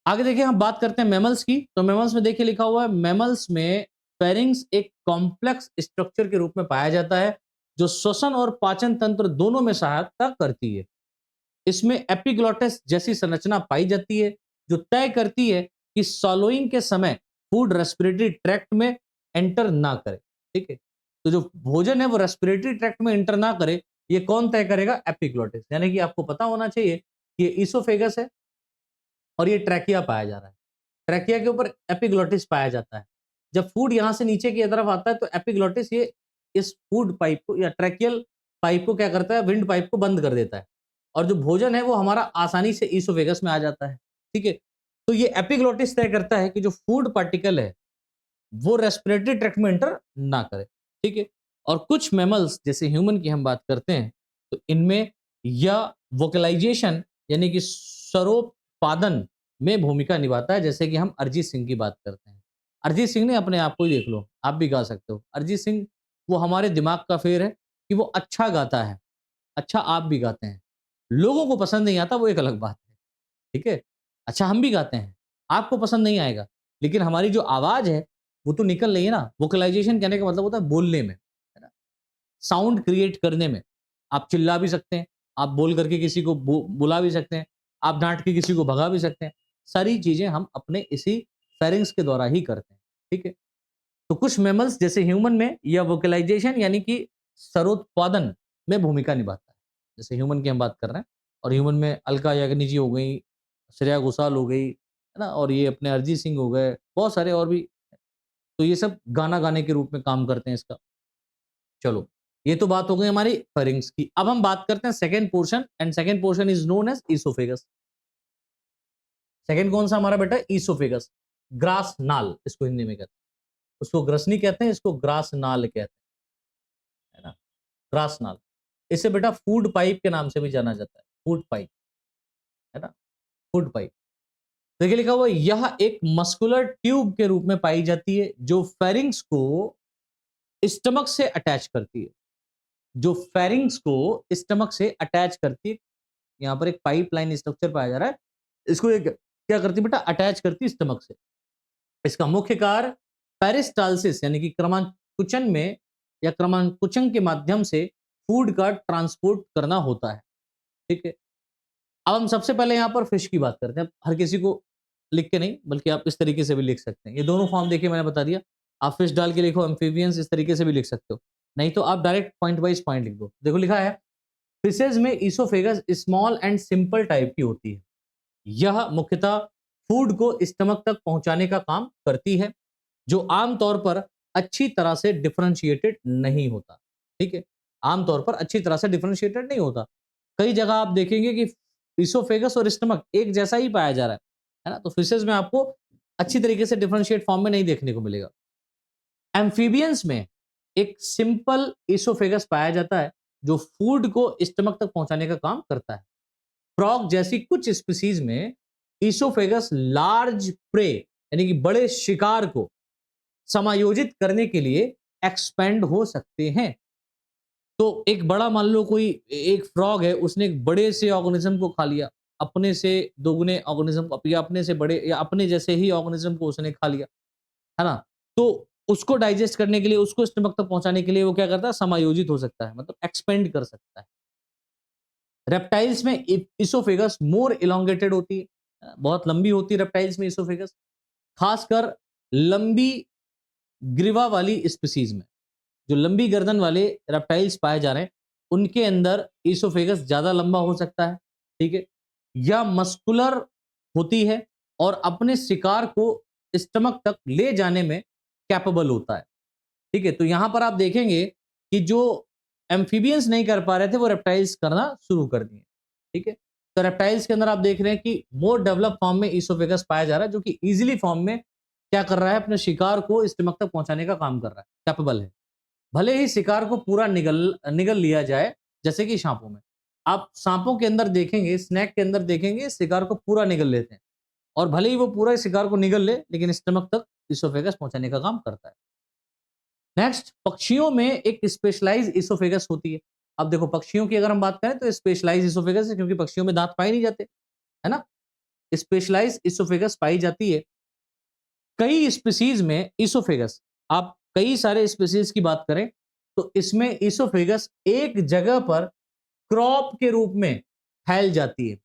आगे देखिए हम बात करते हैं मैमल्स की। तो मैमल्स में देखिए लिखा हुआ है मैमल्स में फेरिंग्स एक कॉम्प्लेक्स स्ट्रक्चर के रूप में पाया जाता है जो श्वसन और पाचन तंत्र दोनों में सहायता करती है। इसमें एपिग्लॉटिस जैसी संरचना पाई जाती है जो तय करती है कि सॉलोइंग के समय फूड रेस्पिरेटरी ट्रैक्ट में एंटर ना करे, ठीक है। तो जो भोजन है वो रेस्पिरेटरी ट्रैक्ट में एंटर ना करे, ये कौन तय करेगा, एपिग्लॉटिस। यानी कि आपको पता होना चाहिए कि ये ईसोफेगस है और ये ट्रैकिया पाया जा रहा है। ट्रैकिया के ऊपर एपिग्लॉटिस पाया जाता है। जब फूड यहां से नीचे की तरफ आता है तो एपिग्लॉटिस ये इस फूड पाइप को या ट्रैकियल पाइप को क्या करता है, विंड पाइप को बंद कर देता है और जो भोजन है वो हमारा आसानी से ईसोफेगस में आ जाता है, ठीक है। तो ये एपिग्लॉटिस तय करता है कि जो फूड पार्टिकल है वो रेस्पिरेटरी ट्रैक्ट में एंटर ना करे, ठीक है। और कुछ मैमल्स जैसे ह्यूमन की हम बात करते हैं तो इनमें या वोकलाइजेशन यानी कि स्वरोत्पादन में भूमिका निभाता है, जैसे कि हम अरिजीत सिंह की बात करते हैं। अरिजीत सिंह ने अपने आप को ही देख लो, आप भी गा सकते हो। अरिजीत सिंह वो हमारे दिमाग का फेर है कि वो अच्छा गाता है, अच्छा आप भी गाते हैं। लोगों को पसंद नहीं आता वो एक अलग बात है, ठीक है। अच्छा हम भी गाते हैं, आपको पसंद नहीं आएगा, लेकिन हमारी जो आवाज है वो तो निकल रही है ना। वोकलाइजेशन कहने का मतलब होता है बोलने में, है ना? साउंड क्रिएट करने में। आप चिल्ला भी सकते हैं, आप बोल करके किसी को बुला भी सकते हैं, आप डाँट के किसी को भगा भी सकते हैं। सारी चीज़ें हम अपने इसी फेरिंग्स के द्वारा ही करते हैं, ठीक है? तो कुछ मैमल्स जैसे ह्यूमन में यह वोकलाइजेशन यानी कि स्वरोत्पादन में भूमिका निभाता है। जैसे ह्यूमन की हम बात कर रहे हैं और ह्यूमन में अलका याग्निक जी हो गई, श्रेया घोषाल हो गई, है ना? और ये अपने अरिजीत सिंह हो गए, बहुत सारे और भी। तो ये सब गाना गाने के रूप में काम करते हैं इसका। चलो, ये तो बात हो गई हमारी फेरिंग्स की। अब हम बात करते हैं second portion and second portion is known as oesophagus. Second कौन सा हमारा बेटा? ईसोफेगस। ग्रास नाल इसको हिंदी में कहते हैं। उसको ग्रसनी कहते हैं, इसको ग्रास नाल कहते हैं, है ना? ग्रास नाल। इसे बेटा फूड पाइप के नाम से भी जाना जाता है। फूड पाइप, है ना? Food pipe. देखिए लिखा हुआ है, यह एक मस्कुलर ट्यूब के रूप में पाई जाती है जो फेरिंग्स को स्टमक से अटैच करती है। जो फेरिंग्स को स्टमक से अटैच करती है। यहाँ पर एक पाइपलाइन स्ट्रक्चर पाया जा रहा है। इसको एक क्या करती है बेटा? अटैच करती है स्टमक से। इसका मुख्य कार्य पेरिस्टालसिस यानी कि क्रमांकुचन में या क्रमांकुचन के माध्यम से फूड का ट्रांसपोर्ट करना होता है, ठीक है? अब हम सबसे पहले यहाँ पर फिश की बात करते हैं। हर किसी को लिख के नहीं, बल्कि आप इस तरीके से भी लिख सकते हैं। ये दोनों फॉर्म देखिए मैंने बता दिया। आप फिश डाल के लिखो, एम्फीबियंस, इस तरीके से भी लिख सकते हो। नहीं तो आप डायरेक्ट पॉइंट वाइज पॉइंट लिख दो। देखो लिखा है, फिशेज में oesophagus small and simple type की होती है। यह मुख्यतः फूड को स्टमक तक पहुंचाने का काम करती है, जो आमतौर पर अच्छी तरह से डिफरेंशिएटेड नहीं होता, ठीक है? आमतौर पर अच्छी तरह से डिफरेंशिएटेड नहीं होता। कई जगह आप देखेंगे कि ईसोफेगस और स्टमक एक जैसा ही पाया जा रहा है ना? तो फिशेज में आपको अच्छी तरीके से डिफरेंशिएट फॉर्म में नहीं देखने को मिलेगा। एम्फीबियंस में एक सिंपल ईसोफेगस पाया जाता है, जो फूड को स्टमक तक पहुंचाने का काम करता है। फ्रॉग जैसी कुछ स्पीसीज में ईसोफेगस लार्ज प्रे यानी कि बड़े शिकार को समायोजित करने के लिए एक्सपेंड हो सकते हैं। तो एक बड़ा मान लो कोई एक फ्रॉग है, उसने एक बड़े से ऑर्गेनिज्म को खा लिया, अपने से दोगुने ऑर्गेनिज्म को या अपने से बड़े या अपने जैसे ही ऑर्गेनिज्म को उसने खा लिया, है ना? तो उसको डाइजेस्ट करने के लिए, उसको स्टमक तक पहुंचाने के लिए वो क्या करता है? समायोजित हो सकता है, मतलब एक्सपेंड कर सकता है। रेप्टाइल्स में इसोफेगस मोर इलोंगेटेड होती है, बहुत लंबी होती है रेप्टाइल्स में इसोफेगस, खासकर लंबी ग्रीवा वाली स्पीसीज में। जो लंबी गर्दन वाले रेप्टाइल्स पाए जा रहे हैं, उनके अंदर इसोफेगस ज्यादा लंबा हो सकता है, ठीक है? या मस्कुलर होती है और अपने शिकार को स्टमक तक ले जाने में कैपेबल होता है, ठीक है? तो यहां पर आप देखेंगे कि जो एम्फीबियंस नहीं कर पा रहे थे, वो रेप्टाइल्स करना शुरू कर दिए, ठीक है? तो रेप्टाइल्स के अंदर आप देख रहे हैं कि मोर डेवलप फॉर्म में इसोफेगस पाया जा रहा है, जो कि इजीली फॉर्म में क्या कर रहा है? अपने शिकार को स्टमक तक पहुंचाने का काम कर रहा है, कैपेबल है। भले ही शिकार को पूरा निगल निगल लिया जाए, जैसे कि सांपों में। आप सांपों के अंदर देखेंगे, स्नेक के अंदर देखेंगे, शिकार को पूरा निगल लेते हैं और भले ही वो पूरा शिकार को निगल ले, लेकिन स्टमक तक इसोफेगस पहुंचाने का काम करता है। नेक्स्ट, पक्षियों में एक स्पेशलाइज इसोफेगस होती है। अब देखो, पक्षियों की अगर हम बात करें तो स्पेशलाइज इसोफेगस है, क्योंकि पक्षियों में दांत पाए नहीं जाते, है ना? स्पेशलाइज इसोफेगस पाई जाती है। कई स्पीसीज में इसोफेगस, आप कई सारे स्पीसीज की बात करें तो इसमें इसोफेगस एक जगह पर क्रॉप के रूप में फैल जाती है।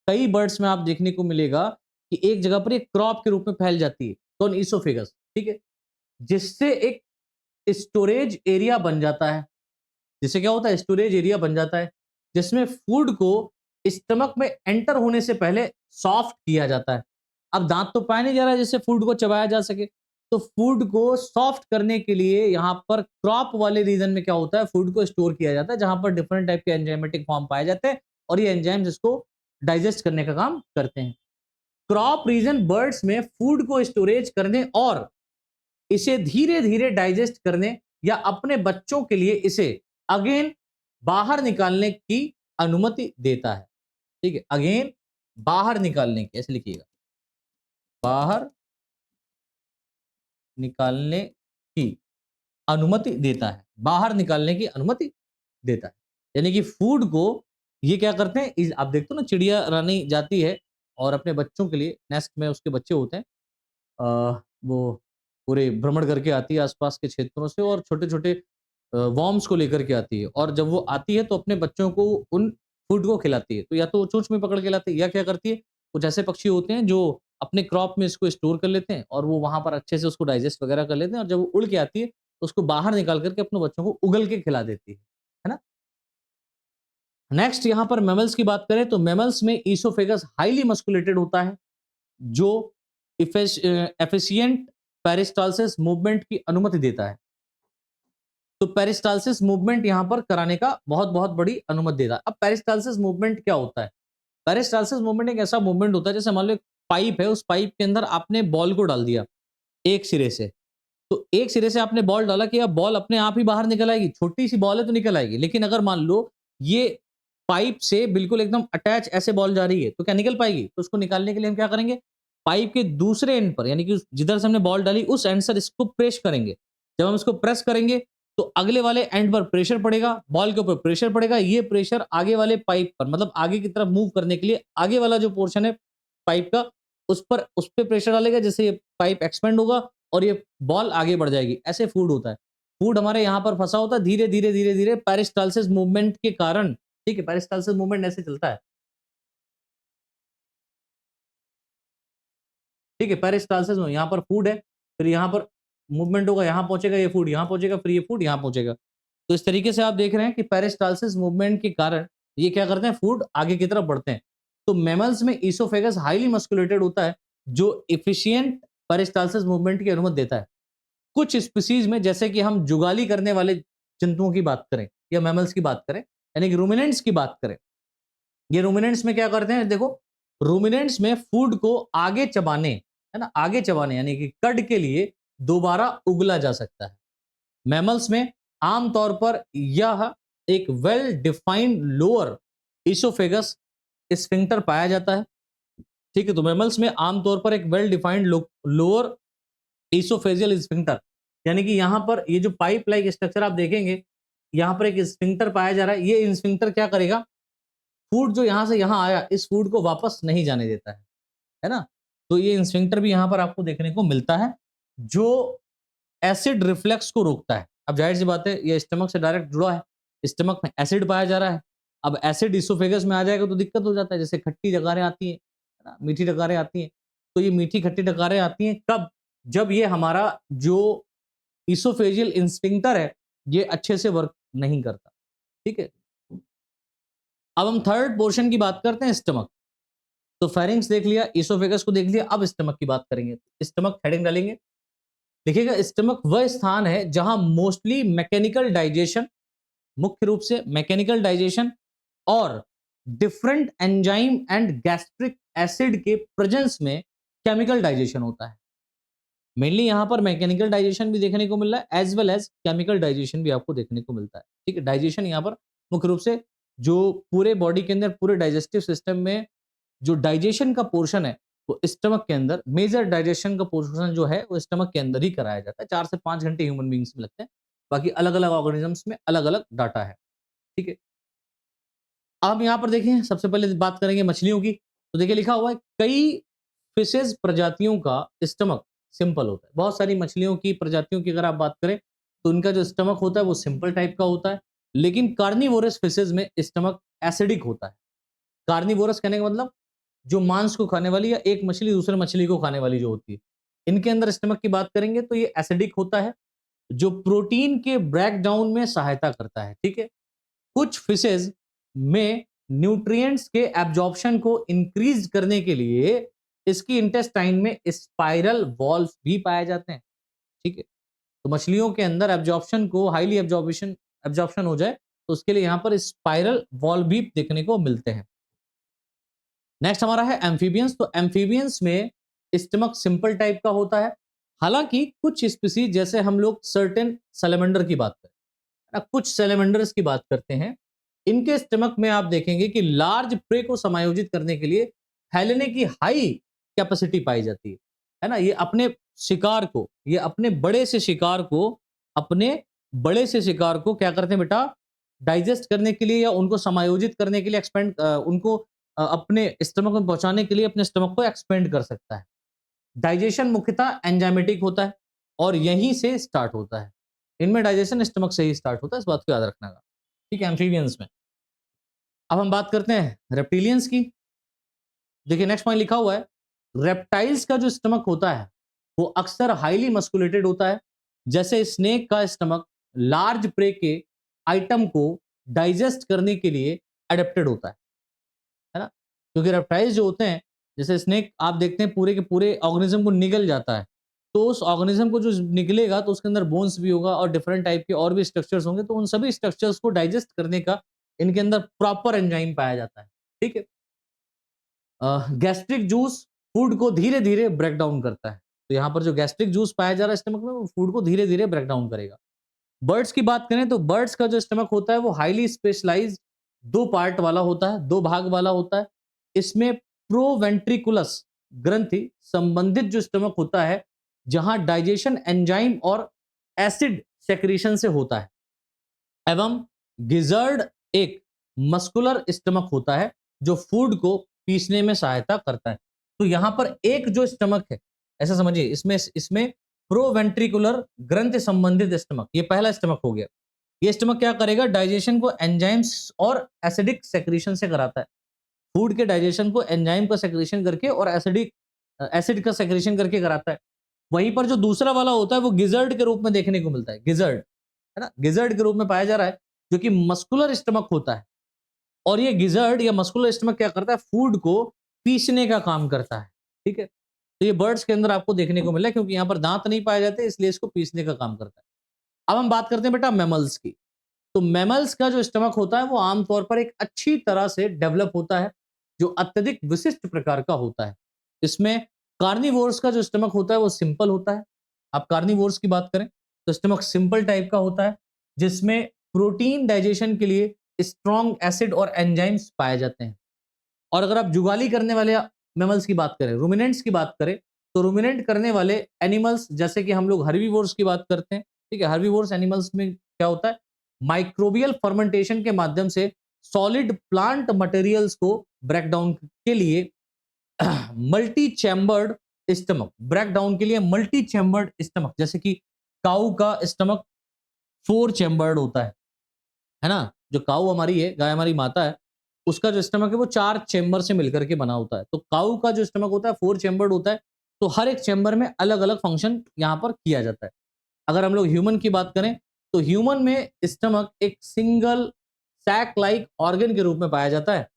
कई बर्ड्स में आप देखने को मिलेगा कि एक जगह पर एक क्रॉप के रूप में फैल जाती है, कौन? इसोफेगस, ठीक है? जिससे एक स्टोरेज एरिया बन जाता है। जिससे क्या होता है? स्टोरेज एरिया बन जाता है, जिसमें फूड को स्टमक में एंटर होने से पहले सॉफ्ट किया जाता है। अब दांत तो पाया नहीं जा रहा है जिससे फूड को चबाया जा सके, तो फूड को सॉफ्ट करने के लिए यहाँ पर क्रॉप वाले रीजन में क्या होता है? फूड को स्टोर किया जाता है, जहां पर डिफरेंट टाइप के एंजाइमेटिक फॉर्म पाए जाते हैं और ये एंजाइम्स इसको डाइजेस्ट करने का काम करते हैं। क्रॉप रीजन बर्ड्स में फूड को स्टोरेज करने और इसे धीरे धीरे डाइजेस्ट करने या अपने बच्चों के लिए इसे अगेन बाहर निकालने की अनुमति देता है, ठीक है? अगेन बाहर निकालने की, ऐसे लिखिएगा, बाहर निकालने की अनुमति देता है, बाहर निकालने की अनुमति देता है। यानी कि फूड को ये क्या करते हैं, आप देखते हो ना, चिड़िया रानी जाती है और अपने बच्चों के लिए नेस्ट में उसके बच्चे होते हैं, वो पूरे भ्रमण करके आती है आसपास के क्षेत्रों से और छोटे-छोटे वॉर्म्स को लेकर के आती है और जब वो आती है तो अपने बच्चों को उन फूड को खिलाती है। तो या तो वो चोंच में पकड़ के लाती है या क्या करती है, कुछ ऐसे पक्षी होते हैं जो अपने क्रॉप में इसको स्टोर कर लेते हैं और वो वहाँ पर अच्छे से उसको डाइजेस्ट वगैरह कर लेते हैं और जब वो उड़ के आती है, तो उसको बाहर निकाल कर के अपने बच्चों को उगल के खिला देती है ना? नेक्स्ट यहाँ पर मैमल्स की बात करें तो मैमल्स में ईसोफेगस हाईली मस्कुलेटेड होता है, जो एफिशिएंट पेरिस्टालसिस मूवमेंट की अनुमति देता है। तो पेरिस्टालसिस मूवमेंट यहां पर कराने का बहुत बहुत बड़ी अनुमति देता है। अब पेरिस्टालसिस मूवमेंट क्या होता है? पेरिस्टालसिस मूवमेंट एक ऐसा मूवमेंट होता है जैसे मान लो एक पाइप है, उस पाइप के अंदर आपने बॉल को डाल दिया एक सिरे से। तो एक सिरे से आपने बॉल डाला कि अब बॉल अपने आप ही बाहर निकल आएगी, छोटी सी बॉल है तो निकल आएगी। लेकिन अगर मान लो ये पाइप से बिल्कुल एकदम अटैच ऐसे बॉल जा रही है तो क्या निकल पाएगी? तो उसको निकालने के लिए हम क्या करेंगे, पाइप के दूसरे एंड पर यानी कि जिधर से हमने बॉल डाली उस एंड से इसको प्रेस करेंगे। जब हम इसको प्रेस करेंगे तो अगले वाले एंड पर प्रेशर पड़ेगा, बॉल के ऊपर प्रेशर पड़ेगा, ये प्रेशर आगे वाले पाइप पर मतलब आगे की तरफ मूव करने के लिए आगे वाला जो पोर्शन है पाइप का उस पे प्रेशर डालेगा, जैसे ये पाइप एक्सपेंड होगा और ये बॉल आगे बढ़ जाएगी। ऐसे फूड होता है। फूड हमारे यहाँ पर फंसा होता है धीरे धीरे धीरे धीरे पेरिस्टालसिस मूवमेंट के कारण। ठीक है, पेरिस्टालसिस मूवमेंट ऐसे चलता है। ठीक है, पेरिस्टालसिस में यहाँ पर फूड है, फिर यहाँ पर मूवमेंट होगा, यहाँ पहुंचेगा ये फूड, यहाँ पहुंचेगा, फिर ये फूड यहाँ पहुंचेगा। तो इस तरीके से आप देख रहे हैं कि पेरिस्टालसिस मूवमेंट के कारण ये क्या करते हैं, फूड आगे की तरफ बढ़ते हैं। तो मैमल्स में ईसोफेगस हाईली मस्कुलेटेड होता है जो एफिशिएंट पेरिस्टालसिस मूवमेंट की अनुमति देता है। कुछ स्पीसीज में जैसे कि हम जुगाली करने वाले जंतुओं की बात करें या मैमल्स की बात करें यानी कि रूमिनेंट्स की बात करें, ये रूमिनेंट्स में क्या करते हैं, देखो रूमिनेंट्स में फूड को आगे चबाने, है ना, आगे चबाने यानी कि कड के लिए दोबारा उगला जा सकता है। मैमल्स में आमतौर पर यह एक well defined lower oesophagus sphincter पाया जाता है। ठीक है, तो मैमल्स में आमतौर पर एक well defined lower oesophageal sphincter यानी कि यहां पर ये जो पाइप लाइक स्ट्रक्चर आप देखेंगे, यहां पर एक स्फिंक्टर पाया जा रहा है। ये स्फिंक्टर क्या करेगा, फूड जो यहां से यहां आया इस फूड को वापस नहीं जाने देता है ना। तो ये स्फिंक्टर भी यहां पर आपको देखने को मिलता है जो एसिड रिफ्लेक्स को रोकता है। अब जाहिर सी बात है ये स्टमक से डायरेक्ट जुड़ा है, स्टमक में एसिड पाया जा रहा है। अब एसिड इसोफेगस में आ जाएगा तो दिक्कत हो जाता है, जैसे खट्टी डकारें आती हैं, है ना, मीठी डकारें आती हैं। तो ये मीठी खट्टी डकारें आती हैं कब, जब ये हमारा जो इसोफेजियल इंस्फिंक्टर है ये अच्छे से वर्क नहीं करता। ठीक है, अब हम थर्ड पोर्शन की बात करते हैं, स्टमक। तो फेरिंग्स देख लिया, इसोफेगस को देख लिया, अब स्टमक की बात करेंगे। स्टमक हेडिंग डालेंगे, देखिएगा स्टमक वह स्थान है जहां मोस्टली मैकेनिकल डाइजेशन, मुख्य रूप से मैकेनिकल डाइजेशन और different enzyme and gastric acid के प्रेजेंस में केमिकल डाइजेशन होता है। मेनली यहां पर मैकेनिकल डाइजेशन भी देखने को मिल रहा है as well as chemical digestion भी आपको देखने को मिलता है। ठीक है, डाइजेशन यहां पर मुख्य रूप से जो पूरे बॉडी के अंदर पूरे डाइजेस्टिव सिस्टम में जो डाइजेशन का पोर्शन है वो स्टमक के अंदर, मेजर डाइजेशन का पोर्शन जो है वो स्टमक के अंदर ही कराया जाता है। 4 से 5 घंटे ह्यूमन बींग्स में लगते हैं, बाकी अलग अलग ऑर्गेनिजम्स में अलग अलग डाटा है। ठीक है, अब यहाँ पर देखें सबसे पहले बात करेंगे मछलियों की। तो देखिए लिखा हुआ है कई फिशेज प्रजातियों का स्टमक सिंपल होता है। बहुत सारी मछलियों की प्रजातियों की अगर आप बात करें तो उनका जो स्टमक होता है वो सिंपल टाइप का होता है, लेकिन कार्निवोरस फिशेज में स्टमक एसिडिक होता है। कार्निवोरस कहने का मतलब जो मांस को खाने वाली या एक मछली दूसरे मछली को खाने वाली जो होती है, इनके अंदर स्टमक की बात करेंगे तो ये एसिडिक होता है जो प्रोटीन के ब्रेक डाउन में सहायता करता है। ठीक है, कुछ फिशेज में न्यूट्रिएंट्स के एब्जॉर्प्शन को इंक्रीज करने के लिए इसकी इंटेस्टाइन में स्पाइरल वॉल्व्स भी पाए जाते हैं। ठीक है, तो मछलियों के अंदर एब्जॉर्प्शन को हाईली एब्जॉर्प्शन हो जाए तो उसके लिए यहां पर स्पाइरल वॉल्व भी देखने को मिलते हैं। नेक्स्ट हमारा है एम्फीबियंस। तो एम्फीबियंस में स्टमक सिंपल टाइप का होता है, हालांकि कुछ स्पीसीज जैसे हम लोग सर्टेन सैलेमेंडर की बात करें, कुछ सैलेमेंडर्स की बात करते हैं, इनके स्टमक में आप देखेंगे कि लार्ज प्रे को समायोजित करने के लिए फैलने की हाई कैपेसिटी पाई जाती है ना। ये अपने शिकार को, ये अपने बड़े से शिकार को, अपने बड़े से शिकार को क्या करते हैं बेटा, डाइजेस्ट करने के लिए या उनको समायोजित करने के लिए एक्सपेंड, उनको अपने स्टमक में पहुंचाने के लिए अपने स्टमक को एक्सपेंड कर सकता है। डाइजेशन मुख्यतः एंजाइमेटिक होता है और यहीं से स्टार्ट होता है। इनमें डाइजेशन स्टमक से ही स्टार्ट होता है, इस बात को याद रखना का। ठीक है, एम्फीबियंस में। अब हम बात करते हैं रेप्टिलियंस की। देखिए नेक्स्ट पॉइंट लिखा हुआ है, रेप्टाइल्स का जो स्टमक होता है वो अक्सर हाईली मस्कुलेटेड होता है। जैसे स्नेक का स्टमक लार्ज प्रे के आइटम को डाइजेस्ट करने के लिए एडेप्टेड होता है ना। क्योंकि रेप्टाइल्स जो होते हैं, जैसे स्नेक आप देखते हैं पूरे के पूरे ऑर्गेनिज्म को निगल जाता है, तो उस ऑर्गेनिज्म को जो निकलेगा तो उसके अंदर बोन्स भी होगा और डिफरेंट टाइप के और भी स्ट्रक्चर्स होंगे, तो उन सभी स्ट्रक्चर्स को डाइजेस्ट करने का इनके अंदर प्रॉपर एंजाइम पाया जाता है। ठीक है, गैस्ट्रिक जूस फूड को धीरे धीरे ब्रेक डाउन करता है। तो यहाँ पर जो गैस्ट्रिक जूस पाया जा रहा है स्टमक में, वो फूड को धीरे धीरे ब्रेक डाउन करेगा। बर्ड्स की बात करें तो बर्ड्स का जो स्टमक होता है वो हाईली स्पेशलाइज्ड दो पार्ट वाला होता है, दो भाग वाला होता है। इसमें प्रोवेंट्रिकुलस ग्रंथि संबंधित जो स्टमक होता है, जहां डाइजेशन एंजाइम और एसिड सेक्रेशन से होता है, एवं गिजर्ड एक मस्कुलर स्टमक होता है जो फूड को पीसने में सहायता करता है। तो यहां पर एक जो स्टमक है, ऐसा समझिए, इसमें इसमें प्रोवेंट्रिकुलर ग्रंथि संबंधित स्टमक, ये पहला स्टमक हो गया। ये स्टमक क्या करेगा, डाइजेशन को एंजाइम्स और एसिडिक सेक्रेशन से कराता है। फूड के डाइजेशन को एंजाइम का सेक्रेशन करके और एसिडिक एसिड का सेक्रेशन करके कराता है। वहीं पर जो दूसरा वाला होता है वो गिजर्ड के रूप में देखने को मिलता है, गिजर्ड, है ना, गिजर्ड के रूप में पाया जा रहा है, जो कि मस्कुलर स्टमक होता है। और ये गिजर्ड या मस्कुलर स्टमक क्या करता है, फूड को पीसने का काम करता है। ठीक है, तो ये बर्ड्स के अंदर आपको देखने को मिला है, क्योंकि यहाँ पर दांत नहीं पाए जाते, इसलिए इसको पीसने का काम करता है। अब हम बात करते हैं बेटा मैमल्स की। तो मैमल्स का जो स्टमक होता है वो आमतौर पर एक अच्छी तरह से डेवलप होता है, जो अत्यधिक विशिष्ट प्रकार का होता है। इसमें कार्निवोर्स का जो स्टमक होता है वो सिंपल होता है। आप कार्निवोर्स की बात करें तो स्टमक सिंपल टाइप का होता है, जिसमें प्रोटीन डाइजेशन के लिए स्ट्रॉन्ग एसिड और एंजाइम्स पाए जाते हैं। और अगर आप जुगाली करने वाले मैमल्स की बात करें, रूमिनेंट्स की बात करें, तो रूमिनेंट करने वाले एनिमल्स, जैसे कि हम लोग हर्बीवोर्स की बात करते हैं। ठीक है, हर्बीवोर्स एनिमल्स में क्या होता है, माइक्रोबियल फर्मेंटेशन के माध्यम से सॉलिड प्लांट मटेरियल्स को ब्रेक डाउन के लिए multi chambered stomach, break down के लिए मल्टी चैम्बर्ड स्टमक, जैसे कि काऊ का स्टमक 4 चैम्बर्ड होता है ना। जो काऊ हमारी है, गाय हमारी माता है, उसका जो स्टमक है वो 4 चेंबर से मिलकर के बना होता है। तो काऊ का जो स्टमक होता है 4 चेंबर्ड होता है। तो हर एक चेंबर में अलग अलग फंक्शन यहाँ पर किया जाता है। अगर हम लोग ह्यूमन की बात करें तो ह्यूमन में स्टमक एक सिंगल सैक लाइक ऑर्गन के रूप में पाया जाता है,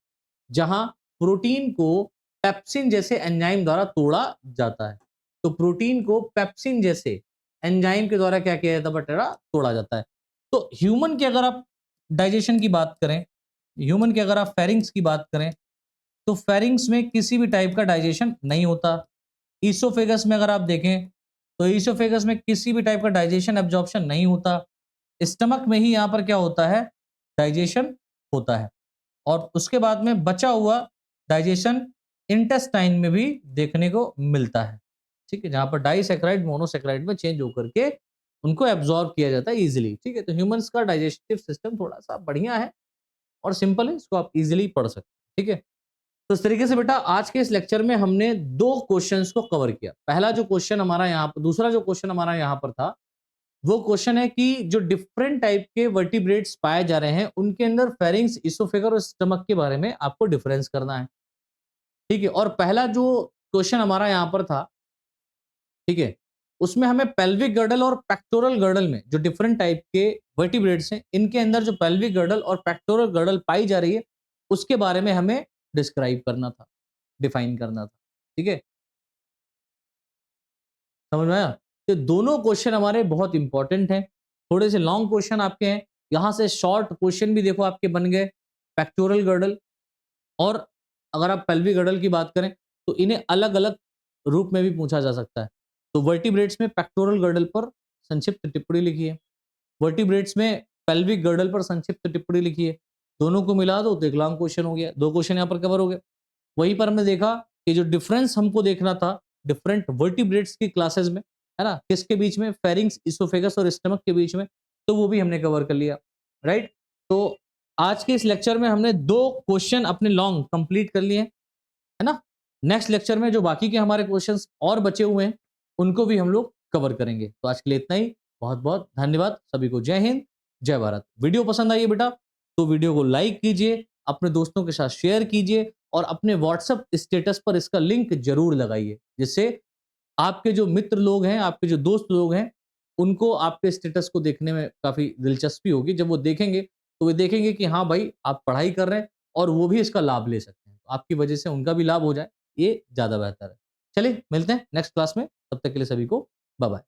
जहां प्रोटीन को पेप्सिन जैसे एंजाइम द्वारा तोड़ा जाता है। तो प्रोटीन को पेप्सिन जैसे एंजाइम के द्वारा क्या किया जाता है बेटा, तोड़ा जाता है। तो ह्यूमन की अगर आप डाइजेशन की बात करें, ह्यूमन की अगर आप फेरिंग्स की बात करें, तो फेरिंग्स में किसी भी टाइप का डाइजेशन नहीं होता। ईसोफेगस में अगर आप देखें तो ईसोफेगस में किसी भी टाइप का डाइजेशन एब्जॉर्प्शन नहीं होता। स्टमक में ही यहाँ पर क्या होता है, डाइजेशन होता है। और उसके बाद में बचा हुआ डाइजेशन इंटेस्टाइन में भी देखने को मिलता है। ठीक है, जहां पर डाइसैकेराइड मोनोसैकेराइड में चेंज होकर के उनको एब्जॉर्ब किया जाता है इजीली। ठीक है, तो ह्यूमंस का डाइजेस्टिव सिस्टम थोड़ा सा बढ़िया है और सिंपल है, इसको आप इजीली पढ़ सकते हैं। ठीक है, तो इस तरीके से बेटा आज के इस लेक्चर में हमने 2 क्वेश्चंस को कवर किया। पहला जो क्वेश्चन हमारा यहाँ पर, दूसरा जो क्वेश्चन हमारा यहाँ पर था, वो क्वेश्चन है कि जो डिफरेंट टाइप के वर्टिब्रेट्स पाए जा रहे हैं उनके अंदर फेरिंग्स, इसोफेगर और स्टमक के बारे में आपको डिफरेंस करना है। ठीक है, और पहला जो क्वेश्चन हमारा यहाँ पर था, ठीक है, उसमें हमें पेल्विक गर्डल और पेक्टोरल गर्डल में जो डिफरेंट टाइप के वर्टिब्रेट्स हैं, इनके अंदर जो पेल्विक गर्डल और पेक्टोरल गर्डल पाई जा रही है उसके बारे में हमें डिस्क्राइब करना था, डिफाइन करना था। ठीक है, समझ में आया। तो दोनों क्वेश्चन हमारे बहुत इंपॉर्टेंट हैं, थोड़े से लॉन्ग क्वेश्चन आपके हैं, यहां से शॉर्ट क्वेश्चन भी देखो आपके बन गए। पेक्टोरल गर्डल और अगर आप पेल्विक गर्डल की बात करें तो इन्हें अलग अलग रूप में भी पूछा जा सकता है। तो वर्टिब्रेट्स में पेक्टोरल गर्डल पर संक्षिप्त टिप्पणी लिखी है, वर्टिब्रेट्स में पेल्विक गर्डल पर संक्षिप्त टिप्पणी लिखी है। दोनों को मिला दो तो एक लॉन्ग क्वेश्चन हो गया, 2 क्वेश्चन यहाँ पर कवर हो गए। वहीं पर हमने देखा कि जो डिफरेंस हमको देखना था डिफरेंट वर्टिब्रेट्स की क्लासेस में, है ना, किसके बीच में, फेरिंग्स, इसोफेगस और स्टमक के बीच में, तो वो भी हमने कवर कर लिया। राइट, तो आज के इस लेक्चर में हमने 2 क्वेश्चन अपने लॉन्ग कंप्लीट कर लिए, है ना। नेक्स्ट लेक्चर में जो बाकी के हमारे क्वेश्चंस और बचे हुए हैं उनको भी हम लोग कवर करेंगे। तो आज के लिए इतना ही। बहुत-बहुत धन्यवाद सभी को। जय हिंद, जय भारत। वीडियो पसंद आई है बेटा, तो वीडियो को लाइक कीजिए, अपने दोस्तों के साथ शेयर कीजिए और अपने व्हाट्सएप स्टेटस पर इसका लिंक ज़रूर लगाइए, जिससे आपके जो मित्र लोग हैं, आपके जो दोस्त लोग हैं, उनको आपके स्टेटस को देखने में काफ़ी दिलचस्पी होगी। जब वो देखेंगे, तो वे देखेंगे कि हाँ भाई, आप पढ़ाई कर रहे हैं और वो भी इसका लाभ ले सकते हैं। तो आपकी वजह से उनका भी लाभ हो जाए, ये ज़्यादा बेहतर है। चलिए, मिलते हैं नेक्स्ट क्लास में। तब तक के लिए सभी को बाय-बाय।